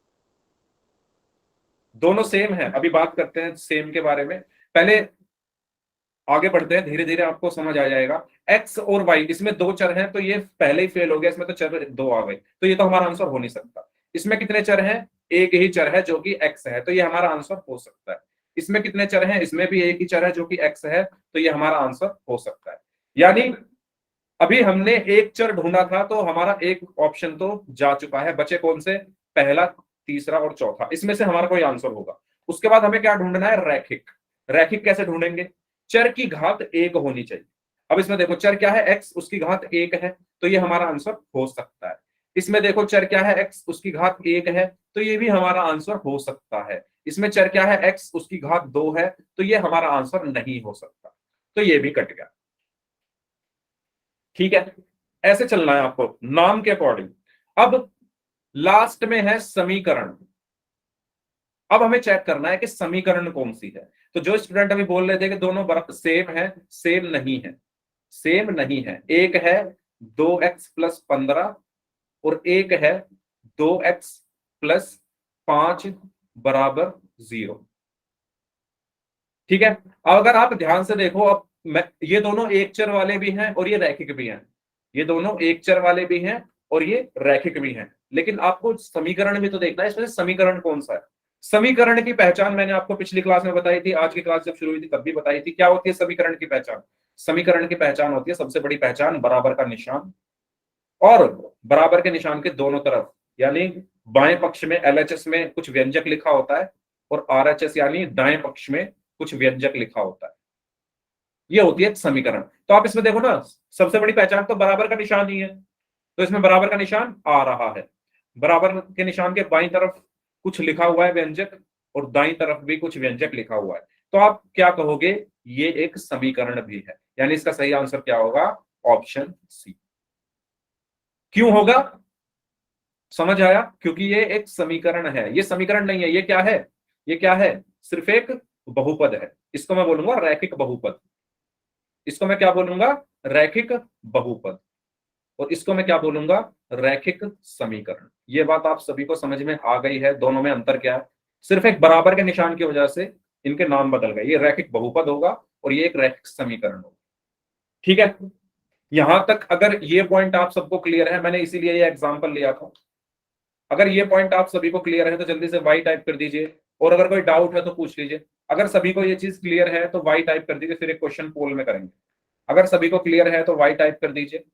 दोनों सेम है, अभी बात करते हैं सेम के बारे में। पहले आगे बढ़ते हैं, धीरे धीरे आपको समझ आ जाएगा। x और y, इसमें 2 चर हैं, तो ये पहले ही फेल हो गया। इसमें तो चर 2 आ गए, तो ये तो हमारा आंसर हो नहीं सकता। इसमें कितने चर हैं? एक ही चर है जो कि x है, तो ये हमारा आंसर हो सकता है। इसमें कितने चर हैं? इसमें भी एक ही चर है जो कि x है, तो ये हमारा आंसर हो सकता है। यानी अभी हमने एक चर ढूंढा था, तो हमारा एक ऑप्शन तो जा चुका है। बचे कौन से? पहला, तीसरा और चौथा, इसमें से हमारा कोई आंसर होगा। उसके बाद हमें क्या ढूंढना है? रैखिक। रैखिक कैसे ढूंढेंगे? चर की घात 1 होनी चाहिए। अब इसमें देखो चर क्या है, x उसकी घात 1 है, तो ये हमारा आंसर हो सकता है। इसमें देखो चर क्या है, x उसकी घात 1 है, तो ये भी हमारा आंसर हो सकता है। इसमें चर क्या है, x उसकी घात 2 है, तो ये हमारा आंसर नहीं हो सकता, तो ये भी कट गया। ठीक है, ऐसे चलना है आपको नाम के अकॉर्डिंग। अब लास्ट में है समीकरण। अब हमें चेक करना है कि समीकरण कौन सी है। तो जो स्टूडेंट अभी बोल रहे थे कि दोनों बराबर सेम है, सेम नहीं है, सेम नहीं है। एक है 2x + 15 और एक है 2x + 5 = 0। ठीक है, अब अगर आप ध्यान से देखो, अब ये दोनों एक चर वाले भी हैं और ये रैखिक भी हैं, ये दोनों एक चर वाले भी हैं और ये रैखिक भी हैं, लेकिन आपको समीकरण भी तो देखना है, इसमें समीकरण कौन सा है। समीकरण की पहचान मैंने आपको पिछली क्लास में बताई थी, आज की क्लास जब शुरू हुई थी तब भी बताई थी। क्या होती है समीकरण की पहचान? समीकरण की पहचान होती है, सबसे बड़ी पहचान, बराबर का निशान, और बराबर के निशान के दोनों तरफ, यानी बाएं पक्ष में LHS में कुछ व्यंजक लिखा होता है और RHS यानी दाएं पक्ष में कुछ व्यंजक लिखा होता है। ये होती है समीकरण। तो आप इसमें देखो ना, सबसे बड़ी पहचान तो बराबर का निशान ही है, तो इसमें बराबर का निशान आ रहा है। बराबर के निशान के बाईं तरफ कुछ लिखा हुआ है व्यंजक और दाईं तरफ भी कुछ व्यंजक लिखा हुआ है, तो आप क्या कहोगे, ये एक समीकरण भी है, यानी इसका सही आंसर क्या होगा, ऑप्शन सी। क्यों होगा, समझ आया? क्योंकि ये एक समीकरण है, ये समीकरण नहीं है, ये क्या है, ये क्या है, सिर्फ एक बहुपद है। इसको मैं बोलूंगा रैखिक बहुपद, इसको मैं क्या बोलूंगा, रैखिक बहुपद, और इसको मैं क्या बोलूंगा, रैखिक समीकरण। ये बात आप सभी को समझ में आ गई है। दोनों में अंतर क्या है, सिर्फ एक बराबर के निशान की वजह से इनके नाम बदल गए। ये रैखिक बहुपद होगा और ये एक रैखिक समीकरण होगा। ठीक है, यहां तक अगर ये पॉइंट आप सबको क्लियर है, मैंने इसीलिए ये एग्जांपल लिया था। अगर ये पॉइंट आप सभी को क्लियर है तो जल्दी से वाई टाइप कर दीजिए, और अगर कोई डाउट है तो पूछ लीजिए। अगर सभी को ये चीज क्लियर है तो वाई टाइप कर दीजिए, फिर एक क्वेश्चन पोल में करेंगे। अगर सभी को क्लियर है तो वाई टाइप कर दीजिए।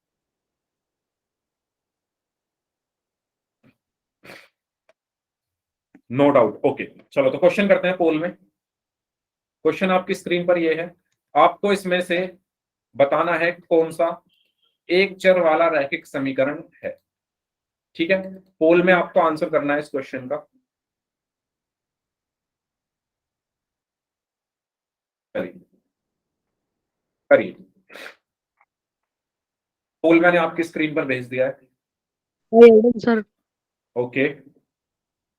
No doubt, okay. चलो तो क्वेश्चन करते हैं पोल में। क्वेश्चन आपकी स्क्रीन पर ये है, आपको इसमें से बताना है कौन सा एक चर वाला रैखिक समीकरण है। ठीक है, पोल में आपको आंसर करना है इस क्वेश्चन का। करिए करिए, पोल मैंने आपकी स्क्रीन पर भेज दिया है। Sir okay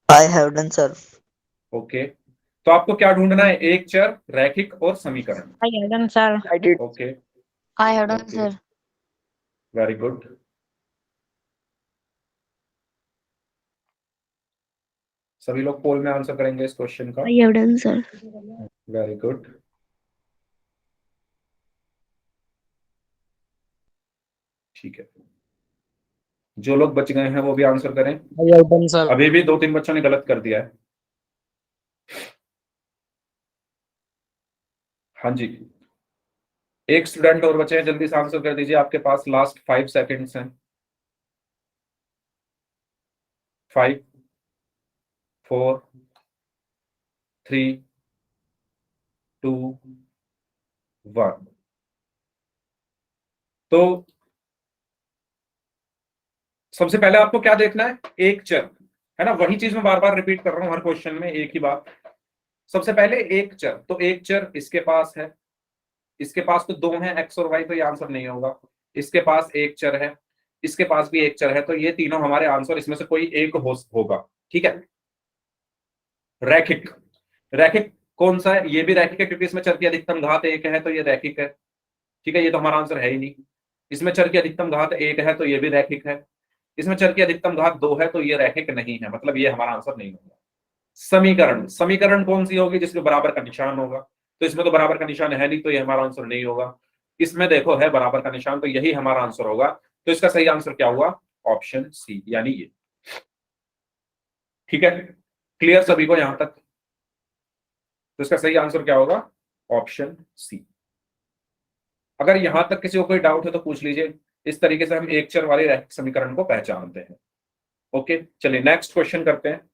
I have done, sir. Okay, तो आपको क्या ढूंढना है, एक चर, रैखिक और समीकरण। I have done, sir. I did. Okay, I have done, Okay. sir. Very good. सभी लोग पोल में आंसर करेंगे इस क्वेश्चन का। I have done, sir. Very good. ठीक है, जो लोग बच गए हैं वो भी आंसर करें। I have done, sir. अभी भी 2-3 बच्चों ने गलत कर दिया है। हाँ जी, एक स्टूडेंट और बचे हैं, जल्दी से आंसर कर दीजिए, आपके पास लास्ट 5 सेकेंड्स हैं। 5 4 3 2 1। तो सबसे पहले आपको क्या देखना है, एक चर, है ना, वही चीज मैं बार बार रिपीट कर रहा हूं हर क्वेश्चन में, एक ही बात। सबसे पहले एक चर, तो एक चर इसके पास है, इसके पास तो 2 हैं, x और y, तो ये आंसर नहीं होगा। इसके पास एक चर है, इसके पास भी एक चर है, तो ये तीनों हमारे आंसर, इसमें से कोई एक होगा। ठीक है, रैखिक, रैखिक कौन सा है, ये भी रैखिक है क्योंकि इसमें चर की अधिकतम घात 1 है, तो ये रैखिक है। ठीक है, ये तो हमारा आंसर है ही नहीं। इसमें चर की अधिकतम घात 1 है, तो ये भी रैखिक है। इसमें चर की अधिकतम घात 2 है, तो ये रैखिक नहीं है, मतलब ये हमारा आंसर नहीं होगा। समीकरण, समीकरण कौन सी होगी, जिसमें बराबर का निशान होगा, तो इसमें तो बराबर का निशान है नहीं, तो ये हमारा आंसर नहीं होगा। इसमें देखो है बराबर का निशान, तो यही हमारा आंसर होगा। तो इसका सही आंसर क्या हुआ, ऑप्शन सी, यानी ये। ठीक है, क्लियर सभी को यहां तक? तो इसका सही आंसर क्या होगा, ऑप्शन सी। अगर यहां तक किसी को कोई डाउट है तो पूछ लीजिए। इस तरीके से हम एक चर वाले रैखिक समीकरण को पहचानते हैं। ओके, चलिए नेक्स्ट क्वेश्चन करते हैं।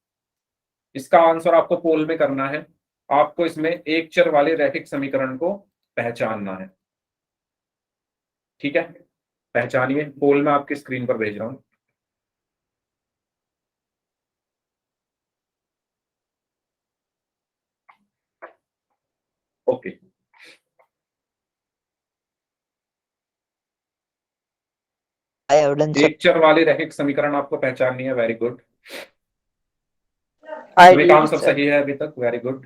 इसका आंसर आपको पोल में करना है। आपको इसमें एक चर वाले रैखिक समीकरण को पहचानना है। ठीक है, पहचानिए, पोल में आपकी स्क्रीन पर भेज रहा हूं। Okay, I have done, sir. एक चर वाली रैखिक समीकरण आपको पहचाननी है। वेरी गुड, I सभी did काम it, सब sir. सही है अभी तक। Very good.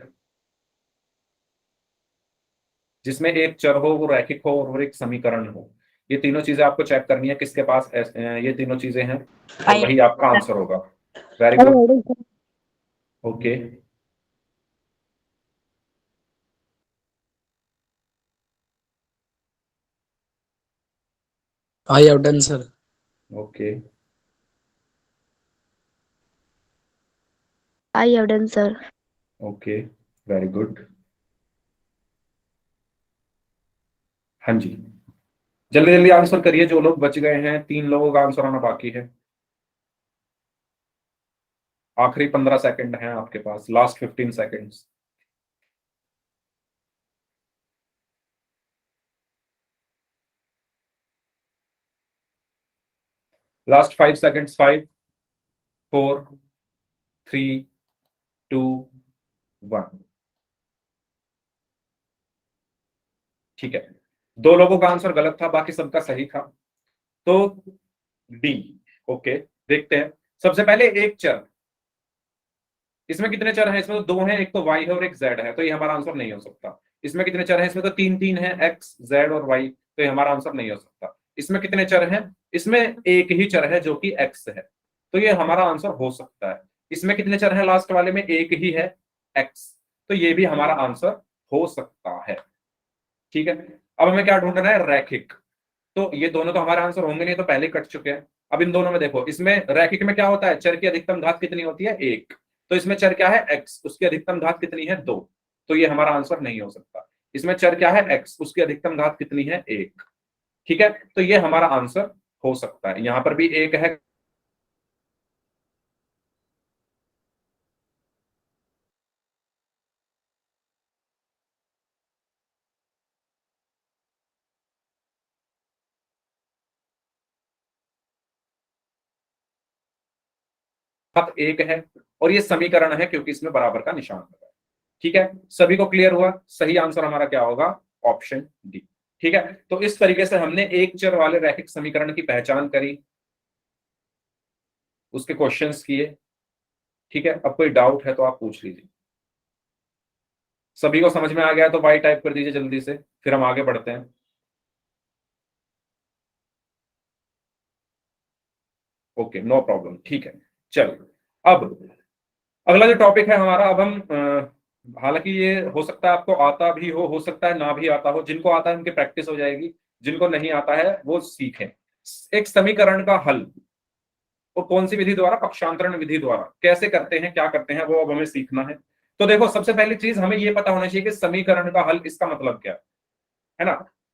जिसमें एक चर हो, वो रैखिक हो और एक समीकरण हो, ये तीनों चीजें आपको चेक करनी है किसके पास ये तीनों चीजें हैं, और I वही आपका आंसर होगा। Very I good. heard it, sir. Okay, I have done, sir. Okay, I have done, sir. Okay, very good. हाँ जी, जल्दी जल्दी आंसर करिए, जो लोग बच गए हैं। 3 लोगों का आंसर आना बाकी है। आखिरी 15 सेकंड हैं आपके पास, लास्ट 15 सेकंड्स। Last 5 seconds. 5 4 3 2 1। ठीक है, 2 लोगों का आंसर गलत था, बाकी सबका सही था। तो डी। ओके, देखते हैं। सबसे पहले एक चर, इसमें कितने चर हैं? इसमें तो 2 हैं, एक तो y है और एक z है, तो ये हमारा आंसर नहीं हो सकता। इसमें कितने चर हैं? इसमें तो 3 है, x z और y, तो ये हमारा आंसर नहीं हो सकता। इसमें कितने चर हैं? इसमें एक ही चर है जो कि x है, तो ये हमारा आंसर हो सकता है। इसमें कितने चर हैं? लास्ट वाले में एक ही है, x, तो ये भी हमारा आंसर हो सकता है। ठीक है, अब हमें क्या ढूंढना है? रैखिक। तो ये दोनों तो हमारा आंसर होंगे नहीं, तो पहले ही कट चुके हैं। अब इन दोनों में देखो, इसमें रैखिक में क्या होता है? चर की अधिकतम घात कितनी होती है? 1। तो इसमें चर क्या है? x, उसकी अधिकतम घात कितनी है? 2, तो ये हमारा आंसर नहीं हो सकता। इसमें चर क्या है? x, उसकी अधिकतम घात कितनी है? 1। ठीक है, तो ये हमारा आंसर हो सकता है। यहां पर भी 1 है, घात 1 है, और ये समीकरण है क्योंकि इसमें बराबर का निशान है। ठीक है, सभी को क्लियर हुआ? सही आंसर हमारा क्या होगा? Option D. ठीक है, तो इस तरीके से हमने एक चर वाले रैखिक समीकरण की पहचान करी, उसके क्वेश्चंस किए। ठीक है, अब कोई डाउट है तो आप पूछ लीजिए। सभी को समझ में आ गया तो वाई टाइप कर दीजिए जल्दी से, फिर हम आगे बढ़ते हैं। Okay, no problem. ठीक है, चलो अब अगला जो टॉपिक है हमारा, अब हम हालांकि ये हो सकता है आपको आता भी हो सकता है ना भी आता हो। जिनको आता है उनकी प्रैक्टिस हो जाएगी, जिनको नहीं आता है वो सीखें। एक समीकरण का हल वो कौन सी विधि द्वारा? पक्षांतरण विधि द्वारा। कैसे करते हैं, क्या करते हैं, वो अब हमें सीखना है। तो देखो, सबसे पहली चीज हमें ये पता होना चाहिए कि समीकरण का हल, इसका मतलब क्या है ना।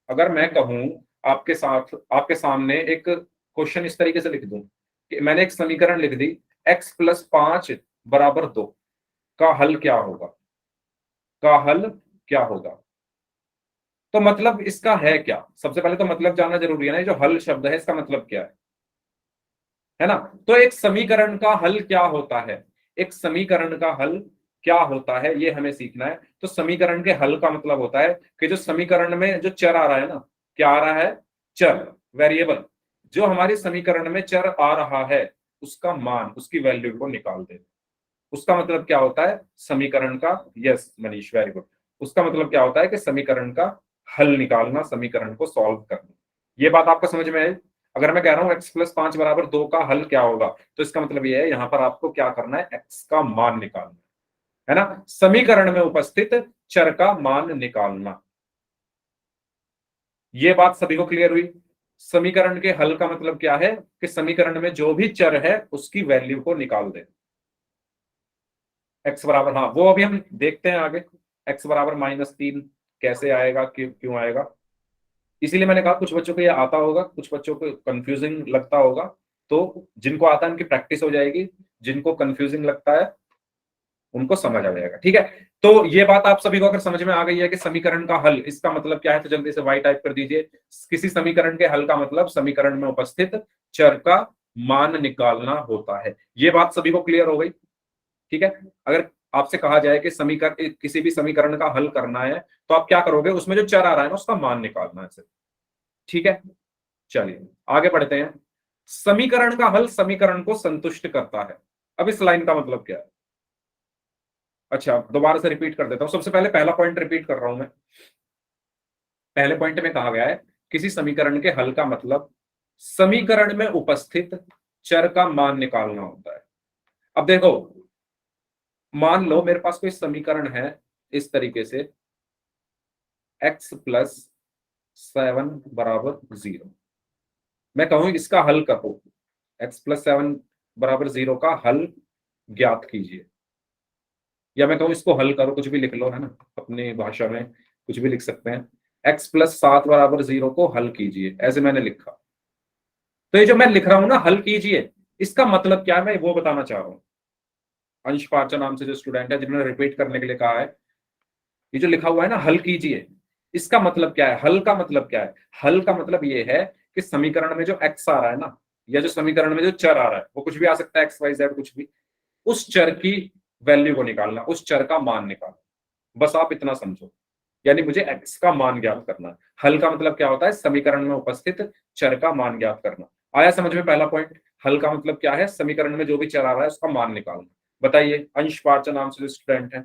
अगर मैं कहूं आपके साथ, आपके सामने एक क्वेश्चन इस तरीके से लिख दूं कि मैंने एक समीकरण लिख दी, x+5 = 2 का हल क्या होगा? का हल क्या होगा? तो मतलब इसका है क्या? सबसे पहले तो मतलब जानना जरूरी है ना। ये जो हल शब्द है, इसका मतलब क्या है ना। तो एक समीकरण का हल क्या होता है? एक समीकरण का हल क्या होता है, ये हमें सीखना है। तो समीकरण के हल का मतलब होता है कि जो समीकरण में जो चर आ रहा है ना, क्या आ रहा है? चर, वेरिएबल। जो हमारी समीकरण में चर आ रहा है, उसका मान, उसकी वैल्यू को निकाल दे। उसका मतलब क्या होता है? समीकरण का, यस मनीष, वेरी गुड। उसका मतलब क्या होता है कि समीकरण का हल निकालना, समीकरण को सॉल्व करना। ये बात आपको समझ में आई? अगर मैं कह रहा हूं x+5 = 2 का हल क्या होगा, तो इसका मतलब ये है, यहां पर आपको क्या करना है? x का मान निकालना है ना, समीकरण में उपस्थित चर का मान निकालना। ये बात सभी को क्लियर हुई? समीकरण के हल का मतलब क्या है कि समीकरण में जो भी चर है उसकी वैल्यू को निकाल दे। x बराबर, हाँ वो अभी हम देखते हैं आगे। x बराबर -3 कैसे आएगा, क्यों आएगा? इसीलिए मैंने कहा कुछ बच्चों को ये आता होगा, कुछ बच्चों को कंफ्यूजिंग लगता होगा। तो जिनको आता है उनकी प्रैक्टिस हो जाएगी, जिनको कंफ्यूजिंग लगता है उनको समझ आ जाएगा। ठीक है, तो ये बात आप सभी को अगर समझ में आ गई है कि समीकरण का हल इसका मतलब क्या है, तो जल्दी से वाई टाइप कर दीजिए। किसी समीकरण के हल का मतलब समीकरण में उपस्थित चर का मान निकालना होता है। ये बात सभी को क्लियर हो गई? ठीक है, अगर आपसे कहा जाए कि समीकरण, किसी भी समीकरण का हल करना है, तो आप क्या करोगे, उसमें जो चर आ रहा है ना उसका मान निकालना है सिर्फ। ठीक है, चलिए आगे बढ़ते हैं। समीकरण का हल समीकरण को संतुष्ट करता है। अब इस लाइन का मतलब क्या है? अच्छा, दोबारा से रिपीट कर देता हूं। सबसे पहले पहला पॉइंट रिपीट कर रहा हूं मैं। पहले पॉइंट में कहा गया है किसी समीकरण के हल का मतलब समीकरण में उपस्थित चर का मान निकालना होता है। अब देखो, मान लो मेरे पास कोई समीकरण है इस तरीके से, x प्लस 7 बराबर 0। मैं कहूं इसका हल करो, x प्लस 7 बराबर 0 का हल ज्ञात कीजिए, या मैं कहूं इसको हल करो, कुछ भी लिख लो, है ना, अपनी भाषा में कुछ भी लिख सकते हैं। x प्लस 7 बराबर 0 को हल कीजिए, ऐसे मैंने लिखा। तो ये जो मैं लिख रहा हूं ना, हल कीजिए, इसका मतलब क्या है मैं वो बताना चाह रहा हूं। अंश पार्चा नाम से जो स्टूडेंट है जिन्होंने रिपीट करने के लिए कहा है, ये जो लिखा हुआ है ना हल कीजिए, इसका मतलब क्या है? हल का मतलब क्या है? हल का मतलब ये है कि समीकरण में जो x आ रहा है ना, या जो समीकरण में जो चर आ रहा है, वो कुछ भी आ सकता है, एक्स वाई जेड कुछ भी, उस चर की वैल्यू को निकालना, उस चर का मान निकालना। बस आप इतना समझो, यानी मुझे x का मान ज्ञात करना है। हल का मतलब क्या होता है? समीकरण में उपस्थित चर का मान ज्ञात करना। आया समझ में पहला पॉइंट? हल का मतलब क्या है? समीकरण में जो भी चर आ रहा है उसका मान निकालना। बताइए, अंश पार्चा नाम से जो स्टूडेंट है,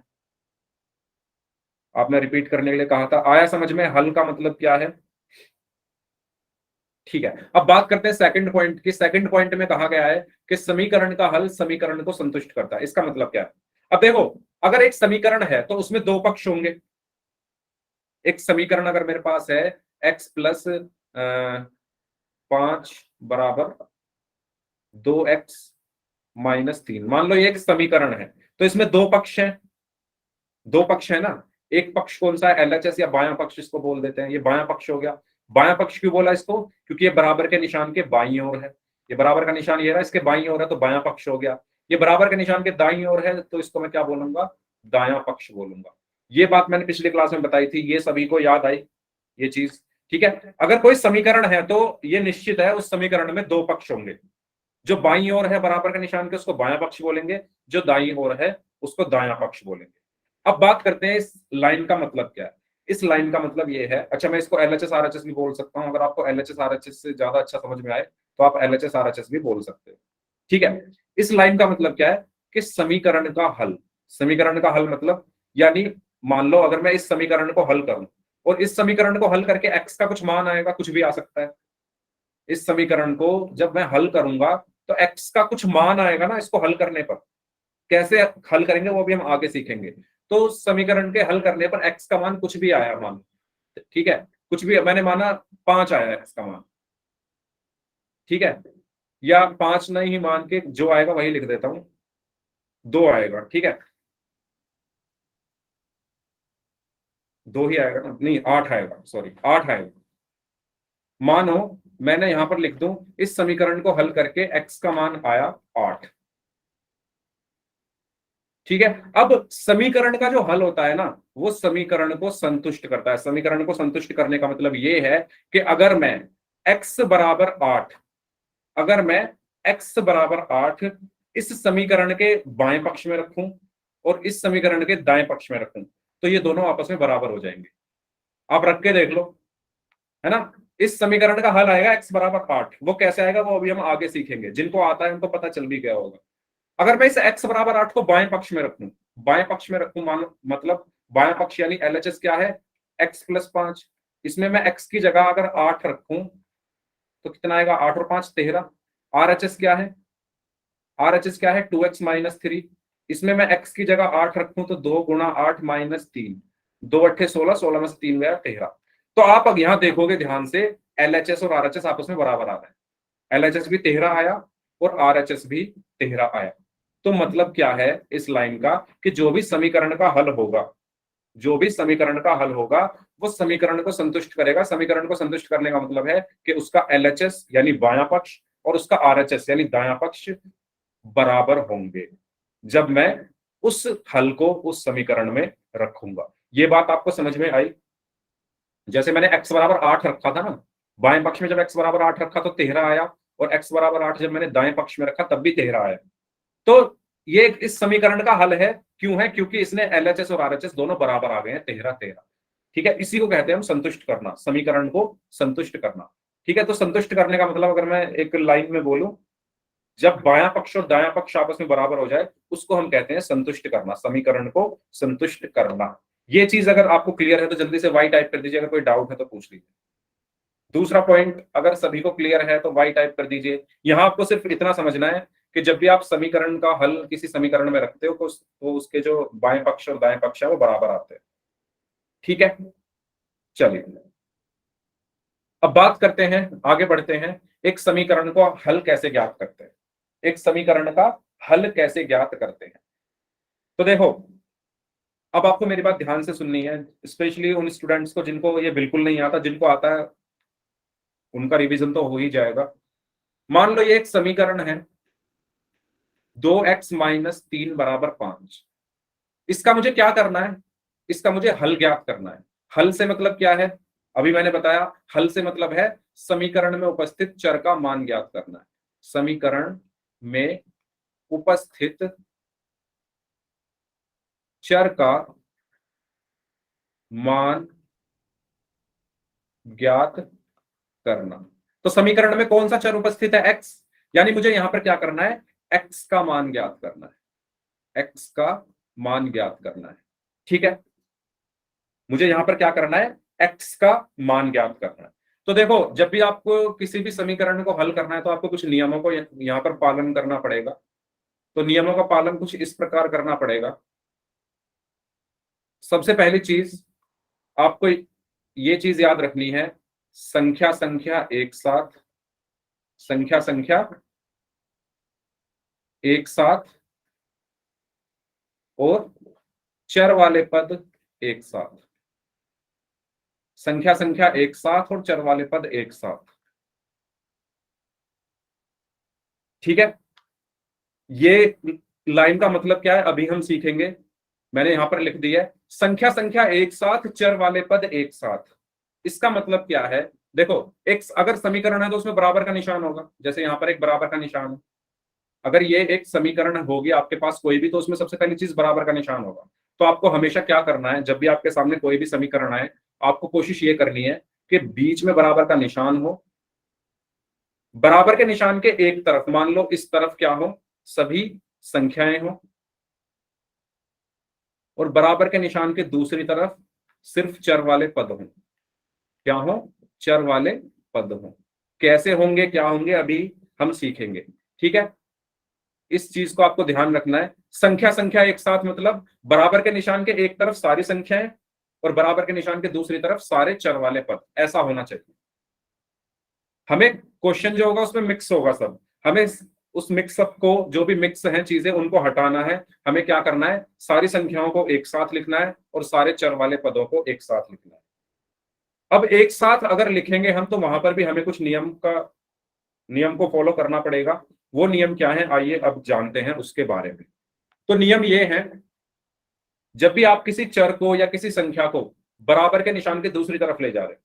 आपने रिपीट करने के लिए कहा था, आया समझ में हल का मतलब क्या है? ठीक है, अब बात करते हैं सेकंड पॉइंट की। सेकंड पॉइंट में कहा गया है कि समीकरण का हल समीकरण को संतुष्ट करता है। इसका मतलब क्या है? अब देखो, अगर एक समीकरण है तो उसमें दो पक्ष होंगे। एक समीकरण अगर मेरे पास है x प्लस 5 बराबर 2x माइनस 3, मान लो ये एक समीकरण है, तो इसमें दो पक्ष हैं। दो पक्ष है ना, एक पक्ष कौन सा है? LHS या बायां पक्ष इसको बोल देते हैं। ये बायां पक्ष हो गया। बायां पक्ष क्यों बोला इसको? क्योंकि ये बराबर के निशान के बाईं ओर है। ये बराबर का निशान ये रहा, इसके बाईं ओर है तो बायां पक्ष हो गया। ये बराबर के निशान के दाईं ओर है तो इसको मैं क्या बोलूंगा? दायां पक्ष बोलूंगा। ये बात मैंने पिछली क्लास में बताई थी, ये सभी को याद आई ये चीज? ठीक है, अगर कोई समीकरण है तो ये निश्चित है उस समीकरण में दो पक्ष होंगे। जो बाईं ओर है बराबर के निशान के उसको बायां पक्ष बोलेंगे, जो दाईं ओर है उसको दायां पक्ष बोलेंगे। अब बात करते हैं इस लाइन का मतलब क्या है। इस लाइन का मतलब ये है, अच्छा मैं इसको LHS RHS भी बोल सकता हूं, अगर आपको LHS RHS से ज्यादा अच्छा समझ में आए तो आप LHS RHS भी बोल सकते हो। ठीक है, इस लाइन का मतलब क्या है कि समीकरण का हल। समीकरण का हल मतलब, यानी मान लो अगर मैं इस समीकरण को हल करूं और इस समीकरण को हल करके x का कुछ मान आएगा, कुछ भी आ सकता है। इस समीकरण को जब मैं हल करूंगा तो x का कुछ मान आएगा ना, इसको हल करने पर। कैसे हल करेंगे वो भी हम आगे सीखेंगे। तो समीकरण के हल करने पर x का मान कुछ भी आया मान, ठीक है, कुछ भी, मैंने माना 5 आया x का मान, ठीक है, या 5 नहीं मान के जो आएगा वही लिख देता हूं, 2 आएगा, ठीक है, 2 ही आएगा ना, नहीं 8 आएगा, सॉरी 8 आएगा। मानो मैंने यहां पर लिख दूं इस समीकरण को हल करके x का मान आया 8, ठीक है। अब समीकरण का जो हल होता है ना, वो समीकरण को संतुष्ट करता है। समीकरण को संतुष्ट करने का मतलब ये है कि अगर मैं x बराबर 8, अगर मैं x बराबर 8 इस समीकरण के बाएं पक्ष में रखूं और इस समीकरण के दाएं पक्ष में रखूं, तो ये दोनों आपस में बराबर हो जाएंगे। आप रख के देख लो, है ना। इस समीकरण का हल आएगा x बराबर 8, वो कैसे आएगा वो अभी हम आगे सीखेंगे, जिनको आता है उनको पता चल भी गया होगा। अगर मैं इस x बराबर 8 को बाएं पक्ष में रखूं, बाएं पक्ष में रखूं मतलब बाएं पक्ष यानी LHS क्या है? x plus 5। इसमें मैं x की जगह अगर 8 रखूं तो कितना आएगा? 8 और 5 13। RHS क्या है? RHS क्या है? 2x minus 3। इसमें मैं x की जगह 8 रखूं तो 2 गुणा 8 माइनस 3, 2 8 16, 16 में से 3 गया 13। तो आप अब यहां देखोगे ध्यान से, LHS और RHS आपस में बराबर आ रहे हैं। LHS भी 13 आया और RHS भी 13 आया। तो मतलब क्या है इस लाइन का कि जो भी समीकरण का हल होगा, जो भी समीकरण का हल होगा वो समीकरण को संतुष्ट करेगा। समीकरण को संतुष्ट करने का मतलब है कि उसका LHS यानी बायां पक्ष और उसका RHS यानी दायां पक्ष बराबर होंगे। जब मैं उस हल को उस समीकरण में रखूंगा। ये बात आपको समझ में आई? जैसे मैंने x बराबर 8 रखा था ना, बाएं पक्ष में जब x बराबर 8 रखा तो 13 आया, और x बराबर 8 जब मैंने दाएं पक्ष में रखा तब भी 13 आया। तो ये इस समीकरण का हल है। क्यों है? क्योंकि इसने LHS और RHS दोनों बराबर आ गए हैं, 13-13। ठीक है, इसी को कहते हैं हम संतुष्ट करना, समीकरण को संतुष्ट करना। ठीक है, तो संतुष्ट करने का मतलब अगर मैं एक लाइन में बोलूं, जब बायां पक्ष और दायां पक्ष आपस में बराबर हो जाए उसको हम कहते हैं संतुष्ट करना, समीकरण को संतुष्ट करना। ये चीज अगर आपको क्लियर है तो जल्दी से वाई टाइप कर दीजिए, अगर कोई डाउट है तो पूछ लीजिए। दूसरा पॉइंट, अगर सभी को क्लियर है तो वाई टाइप कर दीजिए। यहां आपको सिर्फ इतना समझना है कि जब भी आप समीकरण का हल किसी समीकरण में रखते हो तो उसके जो बाएं पक्ष और दाएं पक्ष है वो बराबर आते हैं। ठीक है, चलिए अब बात करते हैं, आगे बढ़ते हैं, एक समीकरण को हल कैसे ज्ञात करते हैं, एक समीकरण का हल कैसे ज्ञात करते हैं। तो देखो, अब आपको मेरी बात ध्यान से सुननी है, स्पेशली उन स्टूडेंट्स को जिनको ये बिल्कुल नहीं आता। जिनको आता है उनका रिवीजन तो हो ही जाएगा। मान लो ये एक समीकरण है, 2x - 3 = 5। इसका मुझे क्या करना है? इसका मुझे हल ज्ञात करना है। हल से मतलब क्या है? अभी मैंने बताया, हल से मतलब है समीकरण में उपस्थित चर का मान ज्ञात करना है। समीकरण में उपस्थित चर का मान ज्ञात करना। तो समीकरण में कौन सा चर उपस्थित है? x, यानी मुझे यहां पर क्या करना है? x का मान ज्ञात करना है, x का मान ज्ञात करना है। ठीक है, मुझे यहां पर क्या करना है? x का मान ज्ञात करना है। तो देखो, जब भी आपको किसी भी समीकरण को हल करना है तो आपको कुछ नियमों को यहां पर पालन करना पड़ेगा। तो नियमों का पालन कुछ इस प्रकार करना पड़ेगा। सबसे पहली चीज आपको ये चीज याद रखनी है, संख्या संख्या एक साथ, संख्या संख्या एक साथ, और चर वाले पद एक साथ। संख्या संख्या एक साथ और चर वाले पद एक साथ। ठीक है, ये लाइन का मतलब क्या है अभी हम सीखेंगे। मैंने यहां पर लिख दिया है संख्या संख्या एक साथ, चर वाले पद एक साथ। इसका मतलब क्या है? देखो, एक अगर समीकरण है तो उसमें बराबर का निशान होगा, जैसे यहां पर एक बराबर का निशान है। अगर ये एक समीकरण होगी आपके पास कोई भी, तो उसमें सबसे पहली चीज बराबर का निशान होगा। तो आपको हमेशा क्या करना है, जब भी आपके सामने कोई भी समीकरण आए, आपको कोशिश ये करनी है कि बीच में बराबर का निशान हो। बराबर के निशान के एक तरफ, मान लो इस तरफ क्या हो? सभी संख्याएं हो, और बराबर के निशान के दूसरी तरफ सिर्फ चर वाले पद हों। क्या हो? चर वाले पद हों। कैसे होंगे, क्या होंगे, अभी हम सीखेंगे। ठीक है, इस चीज को आपको ध्यान रखना है। संख्या संख्या एक साथ मतलब बराबर के निशान के एक तरफ सारी संख्याएं और बराबर के निशान के दूसरी तरफ सारे चर वाले पद, ऐसा होना चाहिए। हमें क्वेश्चन जो होगा उसमें मिक्स होगा सब, हमें उस मिक्सअप को, जो भी मिक्स हैं चीजें, उनको हटाना है। हमें क्या करना है? सारी संख्याओं को एक साथ लिखना है और सारे चर वाले पदों को एक साथ लिखना है। अब एक साथ अगर लिखेंगे हम तो वहां पर भी हमें कुछ नियम को फॉलो करना पड़ेगा। वो नियम क्या है, आइए अब जानते हैं उसके बारे में। तो नियम ये है, जब भी आप किसी चर को या किसी संख्या को बराबर के निशान के दूसरी तरफ ले जा रहे हो,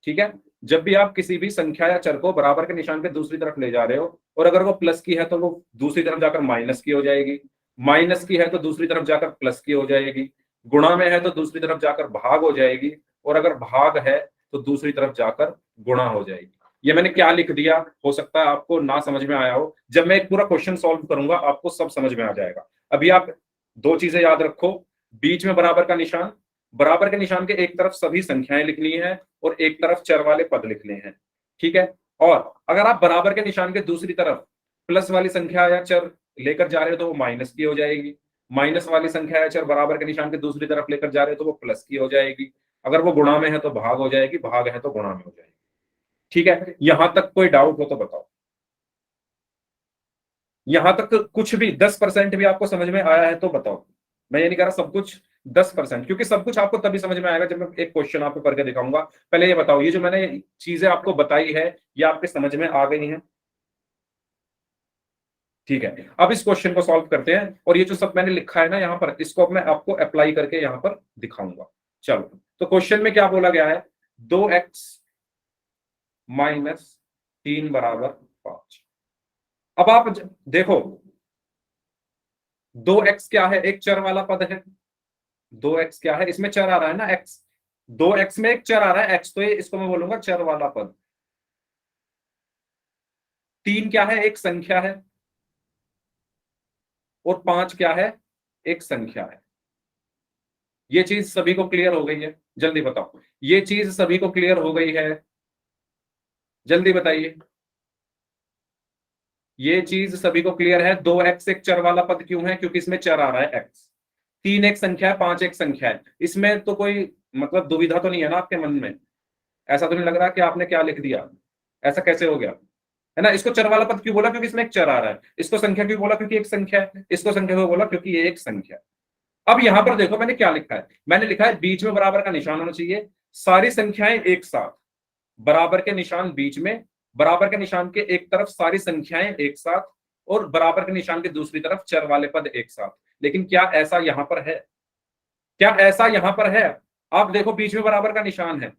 ठीक है, जब भी आप किसी भी संख्या या चर को बराबर के निशान के दूसरी तरफ ले जा रहे हो, और अगर वो प्लस की है तो वो दूसरी तरफ जाकर माइनस की हो जाएगी, माइनस की है तो दूसरी तरफ जाकर प्लस की हो जाएगी, गुणा में है तो दूसरी तरफ जाकर भाग हो जाएगी, और अगर भाग है तो दूसरी तरफ जाकर गुणा हो जाएगी। ये मैंने क्या लिख दिया, हो सकता है आपको ना समझ में आया हो। जब मैं एक पूरा क्वेश्चन सॉल्व करूंगा आपको सब समझ में आ जाएगा। अभी आप दो चीजें याद रखो, बीच में बराबर का निशान, बराबर के निशान के एक तरफ सभी संख्याएं लिखनी है और एक तरफ चर वाले पद लिखने हैं। ठीक है, और अगर आप बराबर के निशान के दूसरी तरफ प्लस वाली संख्या या चर लेकर जा रहे हो तो वो माइनस की हो जाएगी, माइनस वाली संख्या या चर बराबर के निशान के दूसरी तरफ लेकर जा रहे हो तो वो प्लस की हो जाएगी, अगर वो गुणा में है तो भाग हो जाएगी, भाग है तो गुणा में हो जाएगी। ठीक है, यहां तक कोई डाउट हो तो बताओ। यहां तक कुछ भी 10% भी आपको समझ में आया है तो बताओ। मैं ये नहीं कह रहा सब कुछ 10%, क्योंकि सब कुछ आपको तभी समझ में आएगा जब मैं एक क्वेश्चन आपको करके दिखाऊंगा। पहले ये बताओ, ये जो मैंने चीजें आपको बताई है ये आपके समझ में आ गई हैं? ठीक है, अब इस क्वेश्चन को सॉल्व करते हैं, और ये जो सब मैंने लिखा है ना यहाँ पर, इसको अब मैं आपको अप्लाई करके यहाँ पर दिखाऊंगा। चलो, तो क्वेश्चन में क्या बोला गया है, 2x माइनस 3 बराबर 5। अब आप देखो 2x क्या है, एक चर वाला पद है। 2x क्या है, इसमें चर आ रहा है ना x, 2x में एक चर आ रहा है x, तो ये इसको मैं बोलूंगा चर वाला पद। 3 क्या है, एक संख्या है, और 5 क्या है, एक संख्या है। ये चीज सभी को क्लियर हो गई है? जल्दी बताओ, ये चीज सभी को क्लियर हो गई है? जल्दी बताइए, ये चीज सभी को क्लियर है? 2x एक चर वाला पद क्यों है? क्योंकि इसमें चर आ रहा है x। 3 एक संख्या है, 5 एक संख्या है। इसमें तो कोई मतलब दुविधा तो नहीं है ना आपके मन में? ऐसा तो नहीं लग रहा कि आपने क्या लिख दिया, ऐसा कैसे हो गया, है ना? इसको चर वाला पद क्यों बोला? क्योंकि इसमें एक चर आ रहा है। इसको संख्या क्यों बोला? क्योंकि एक संख्या है। इसको संख्या क्यों बोला? क्योंकि ये एक संख्या है। अब यहां पर देखो मैंने क्या लिखा है, मैंने लिखा है बीच में बराबर का निशान होना चाहिए, सारी संख्याएं एक साथ, बराबर के निशान बीच में, बराबर के निशान के एक तरफ सारी संख्याएं एक साथ, और बराबर के निशान के दूसरी तरफ चर वाले पद एक साथ। लेकिन क्या ऐसा यहां पर है? क्या ऐसा यहां पर है? आप देखो बीच में बराबर का निशान है,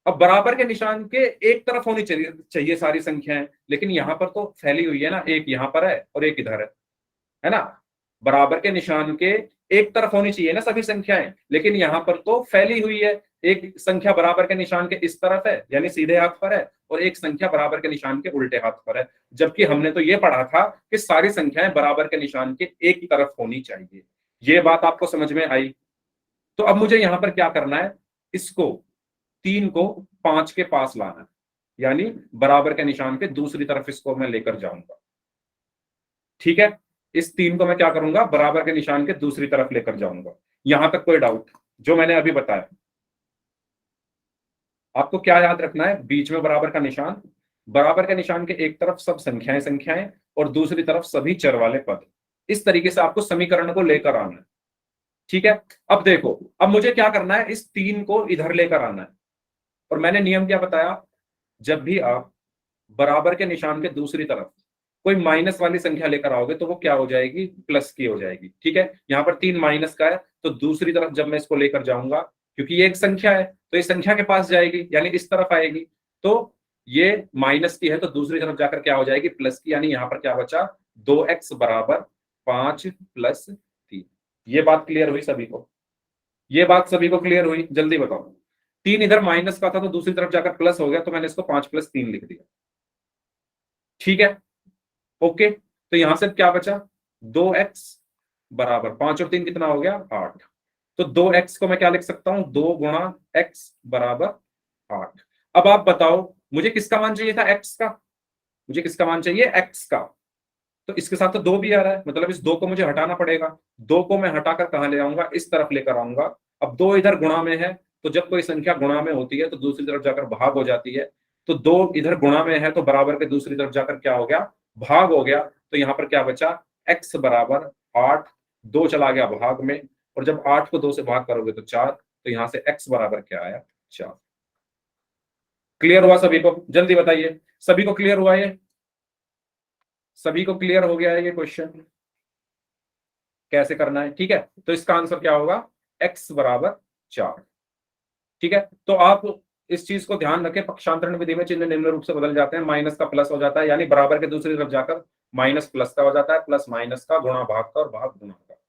अब बराबर के निशान के एक तरफ होनी चाहिए सारी संख्याएं, लेकिन यहां पर तो फैली हुई है ना, एक यहां पर है और एक इधर है ना? बराबर के निशान के एक तरफ होनी चाहिए ना सभी संख्याएं, लेकिन यहां पर तो फैली हुई है। एक संख्या बराबर के निशान के इस तरफ है यानी सीधे हाथ पर है, और एक संख्या बराबर के निशान के उल्टे हाथ पर है। जबकि हमने तो ये पढ़ा था कि सारी संख्याएं बराबर के निशान के एक तरफ होनी चाहिए। ये बात आपको समझ में आई? तो अब मुझे यहां पर क्या करना है, इसको 3 को 5 के पास लाना है, यानी बराबर के निशान के दूसरी तरफ इसको मैं लेकर जाऊंगा। ठीक है, इस 3 को मैं क्या करूंगा, बराबर के निशान के दूसरी तरफ लेकर जाऊंगा। यहां तक कोई डाउट? जो मैंने अभी बताया आपको क्या याद रखना है, बीच में बराबर का निशान, बराबर के निशान के एक तरफ सब संख्याएं और दूसरी तरफ सभी चर वाले पद। इस तरीके से आपको समीकरण को लेकर आना है। ठीक है, अब देखो, अब मुझे क्या करना है, इस 3 को इधर लेकर आना है। और मैंने नियम क्या बताया, जब भी आप बराबर के निशान के दूसरी तरफ कोई माइनस वाली संख्या लेकर आओगे तो वो क्या हो जाएगी, प्लस की हो जाएगी। ठीक है, यहां पर 3 माइनस का है, तो दूसरी तरफ जब मैं इसको लेकर जाऊंगा, क्योंकि ये एक संख्या है तो ये संख्या के पास जाएगी यानी इस तरफ आएगी, तो ये माइनस की है तो दूसरी तरफ जाकर क्या हो जाएगी, प्लस की। यानी यहां पर क्या बचा, 2x बराबर 5 प्लस 3। ये बात क्लियर हुई सभी को? ये बात सभी को क्लियर हुई? जल्दी बताओ। 3 इधर माइनस का था तो दूसरी तरफ जाकर प्लस हो गया, तो मैंने इसको 5 प्लस 3 लिख दिया। ठीक है, ओके, तो यहां से क्या बचा, 2x बराबर 5 और 3 कितना हो गया, 8। तो 2x को मैं क्या लिख सकता हूं, 2 गुणा x बराबर 8। अब आप बताओ मुझे किसका मान चाहिए था, x का। मुझे किसका मान चाहिए, x का। तो इसके साथ तो 2 भी आ रहा है, मतलब इस 2 को मुझे हटाना पड़ेगा। 2 को मैं हटाकर कहां ले आऊंगा, इस तरफ लेकर आऊंगा। अब 2 इधर गुणा में है, तो जब कोई संख्या गुणा में होती है तो दूसरी तरफ जाकर भाग हो जाती है। तो 2 इधर गुणा में है तो बराबर के दूसरी तरफ जाकर क्या हो गया, भाग हो गया। तो यहां पर क्या बचा, x बराबर 8, 2 चला गया भाग में, और जब 8 को 2 से भाग करोगे तो 4, तो यहां से x बराबर क्या आया, 4। क्लियर हुआ सभी को? जल्दी बताइए, सभी को क्लियर हुआ? ये सभी को क्लियर हो गया है ये क्वेश्चन कैसे करना है? ठीक है, तो इसका आंसर क्या होगा, x बराबर 4। ठीक है, तो आप इस चीज को ध्यान रखें, पक्षांतरण विधि में चिन्ह निम्न रूप से बदल जाते हैं, माइनस का प्लस हो जाता है, यानी बराबर के दूसरी तरफ जाकर माइनस प्लस का हो जाता है, प्लस माइनस का, गुणा भाग का, और भाग गुणा का।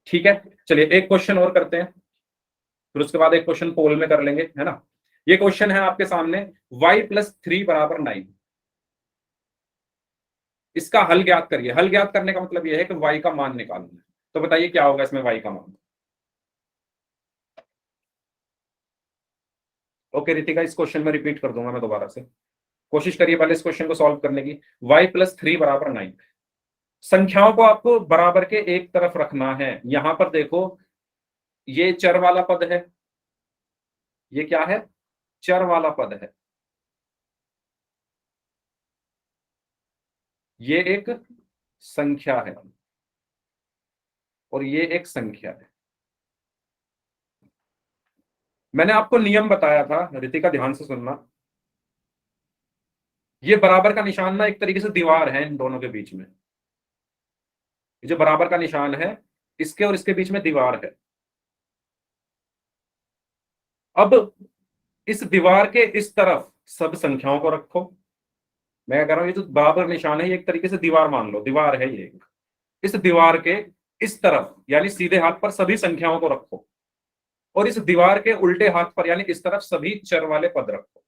ठीक है, चलिए एक क्वेश्चन और करते हैं, फिर उसके बाद एक क्वेश्चन पोल में कर लेंगे, है ना? ये क्वेश्चन है आपके सामने, y + 3 बराबर 9। इसका हल ज्ञात करिए। हल ज्ञात करने का मतलब यह है कि y का मान निकालना है। तो बताइए क्या होगा इसमें y का मान। ओके रितिका, इस क्वेश्चन में रिपीट कर दूंगा मैं दोबारा से, कोशिश करिए पहले इस क्वेश्चन को सॉल्व करने की। y + 3 बराबर 9। संख्याओं को आपको बराबर के एक तरफ रखना है। यहां पर देखो, ये चर वाला पद है, ये क्या है, चर वाला पद है, ये एक संख्या है, और ये एक संख्या है। मैंने आपको नियम बताया था, रितिका ध्यान से सुनना। ये बराबर का निशान ना एक तरीके से दीवार है इन दोनों के बीच में। ये जो बराबर का निशान है, इसके और इसके बीच में दीवार है। अब इस दीवार के इस तरफ सब संख्याओं को रखो। मैं कह रहा हूं ये जो बराबर निशान है, ये एक तरीके से दीवार मान लो, दीवार है ये। इस दीवार के इस तरफ यानी सीधे हाथ पर सभी संख्याओं को रखो, और इस दीवार के उल्टे हाथ पर यानी इस तरफ सभी चर वाले पद रखो।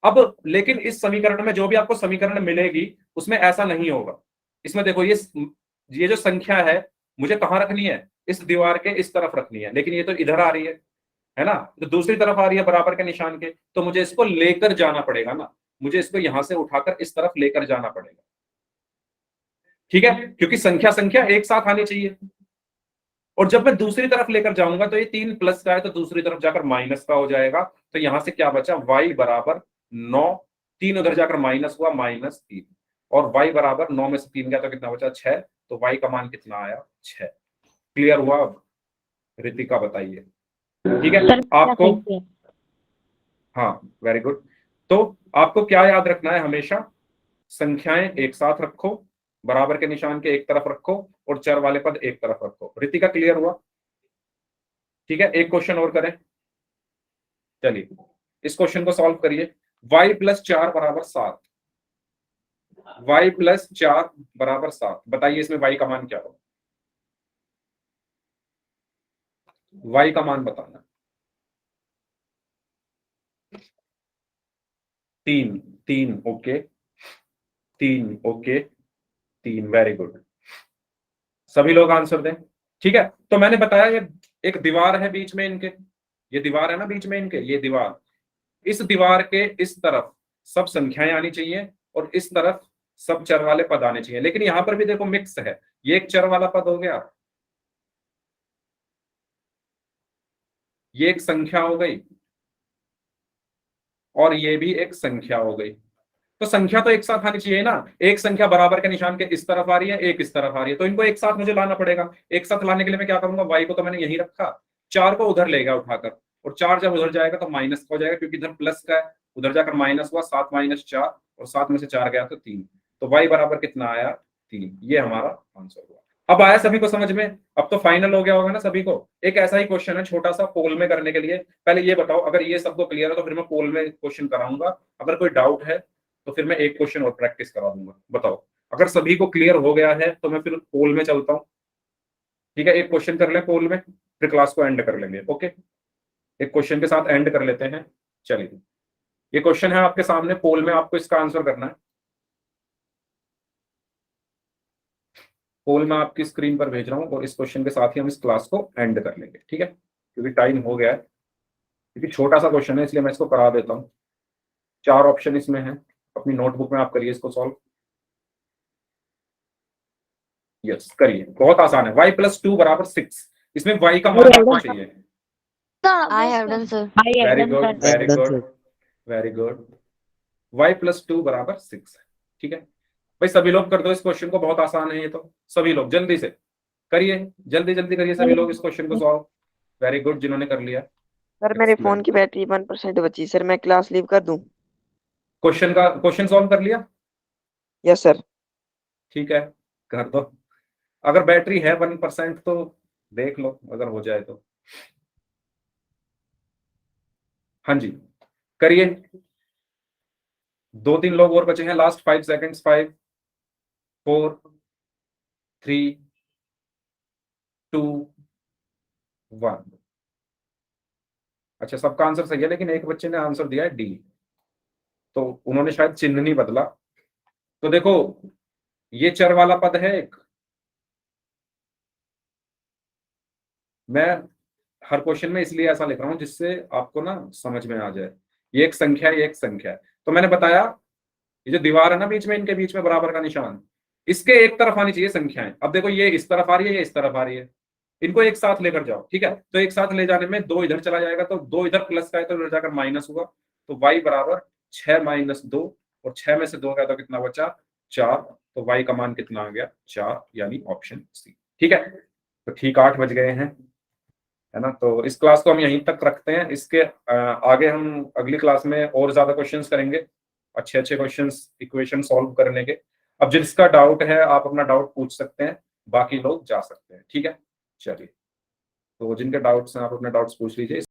अब लेकिन इस समीकरण में जो भी आपको समीकरण मिलेगी उसमें ऐसा नहीं होगा। इसमें देखो ये जो संख्या है मुझे कहां रखनी है, इस दीवार के इस तरफ रखनी है, लेकिन ये तो इधर आ रही है ना, तो दूसरी तरफ आ रही है बराबर के निशान के, तो मुझे इसको लेकर जाना पड़ेगा ना, मुझे इसको यहां से उठाकर इस तरफ लेकर जाना पड़ेगा। ठीक है, क्योंकि संख्या संख्या एक साथ आनी चाहिए। और जब मैं दूसरी तरफ लेकर जाऊंगा तो ये 3 प्लस का है तो दूसरी तरफ जाकर माइनस का हो जाएगा, तो यहां से क्या बचा, y बराबर 9, 3 उधर जाकर माइनस हुआ -3, और y बराबर 9 में से 3 गया तो कितना बचा, 6, तो y का मान कितना आया, 6। क्लियर हुआ? अब रितिका बताइए। ठीक है, आपको, हाँ वेरी गुड। तो आपको क्या याद रखना है, हमेशा संख्याएं एक साथ रखो, बराबर के निशान के एक तरफ रखो, और चर वाले पद एक तरफ रखो। रितिका क्लियर हुआ? ठीक है, एक क्वेश्चन और करें। चलिए इस क्वेश्चन को सॉल्व करिए। y + 4 = 7, y + 4 = 7, बताइए इसमें y का मान क्या होगा? y का मान बताना। 3 ओके, 3 ओके, 3 वेरी गुड। सभी लोग आंसर दें। ठीक है, तो मैंने बताया ये एक दीवार है बीच में इनके, ये दीवार है ना बीच में इनके, ये दीवार, इस दीवार के इस तरफ सब संख्याएं आनी चाहिए और इस तरफ सब चर वाले पद आने चाहिए। लेकिन यहां पर भी देखो मिक्स है, ये एक चर वाला पद हो गया, ये एक संख्या हो गई, और ये भी एक संख्या हो गई। तो संख्या तो एक साथ आनी चाहिए ना, एक संख्या बराबर के निशान के इस तरफ आ रही है, एक इस तरफ आ रही है, तो इनको एक साथ मुझे लाना पड़ेगा। एक साथ लाने के लिए मैं क्या करूंगा, y को तो मैंने यहीं रखा, 4 को उधर ले गया उठाकर, और 4 जब उधर जाएगा तो माइनस का हो जाएगा, क्योंकि इधर प्लस का है, उधर जाकर माइनस हुआ, 7 - 4, और 7 में से 4 गया तो 3, तो y बराबर कितना आया, 3। ये हमारा आंसर हुआ। अब आया सभी को समझ में? अब तो फाइनल हो गया होगा ना सभी को। एक ऐसा ही क्वेश्चन है छोटा सा पोल में करने के लिए। पहले ये बताओ, अगर ये सबको क्लियर है तो फिर मैं पोल में क्वेश्चन कराऊंगा, अगर कोई डाउट है तो फिर मैं एक क्वेश्चन और प्रैक्टिस करा दूंगा। बताओ, अगर सभी को क्लियर हो गया है तो मैं फिर पोल में चलता हूँ। ठीक है, एक क्वेश्चन कर ले पोल में, फिर क्लास को एंड कर लेंगे। ओके, एक क्वेश्चन के साथ एंड कर लेते हैं। चलिए, ये क्वेश्चन है आपके सामने पोल में, आपको इसका आंसर करना है। पोल मैं आपकी स्क्रीन पर भेज रहा हूँ, और इस क्वेश्चन के साथ ही हम इस क्लास को एंड कर लेंगे। ठीक है, क्योंकि टाइम हो गया है, क्योंकि छोटा सा क्वेश्चन है इसलिए मैं इसको करा देता हूँ। 4 ऑप्शन इसमें है, अपनी नोटबुक में आप करिए इसको सॉल्व। यस करिए, बहुत आसान है। y + 2 = 6, इसमें y का मान आपको चाहिए। I have done, sir. Very good, very good, very good. y + 2 = 6 है। ठीक है भाई, सभी लोग कर दो इस क्वेश्चन को, बहुत आसान है ये तो। सभी लोग जल्दी से करिए, जल्दी जल्दी करिए सभी लोग इस क्वेश्चन को सॉल्व। वेरी गुड जिन्होंने कर लिया। सर मेरे फोन की बैटरी 1% बची, सर मैं क्लास लीव कर दूं? क्वेश्चन सॉल्व कर लिया? Yes sir. ठीक है, कर दो। अगर बैटरी है 1% तो देख लो, अगर हो जाए तो। हाँ जी करिए, 2-3 लोग और बचे हैं। Last 5 seconds. 5 4 3 2 1। अच्छा, सबका आंसर सही है, लेकिन एक बच्चे ने आंसर दिया है डी, तो उन्होंने शायद चिन्ह नहीं बदला। तो देखो, ये चर वाला पद है एक, मैं हर क्वेश्चन में इसलिए ऐसा लिख रहा हूं जिससे आपको ना समझ में आ जाए। ये एक संख्या है, ये एक संख्या है। तो मैंने बताया ये जो दीवार है ना बीच में, इनके बीच में बराबर का निशान, इसके एक तरफ आनी चाहिए संख्याएं। अब देखो, ये इस तरफ आ रही है, ये इस तरफ आ रही है, इनको एक साथ लेकर जाओ। ठीक है, तो एक साथ ले जाने में 2 इधर चला जाएगा, तो 2 इधर प्लस का है तो इधर जाकर माइनस हुआ, तो y बराबर 6 - 2, और 6 में से 2 गया तो कितना बचा, 4, तो y का मान कितना आ गया, 4, यानी ऑप्शन सी। ठीक है, तो ठीक 8 बज गए हैं, है ना। तो इस क्लास को हम यहीं तक रखते हैं। इसके आगे हम अगली क्लास में और ज्यादा क्वेश्चंस करेंगे, अच्छे अच्छे क्वेश्चंस, इक्वेशन सॉल्व करने के। अब जिसका डाउट है आप अपना डाउट पूछ सकते हैं, बाकी लोग जा सकते हैं। ठीक है, चलिए, तो जिनके डाउट्स हैं आप अपने डाउट्स पूछ लीजिए।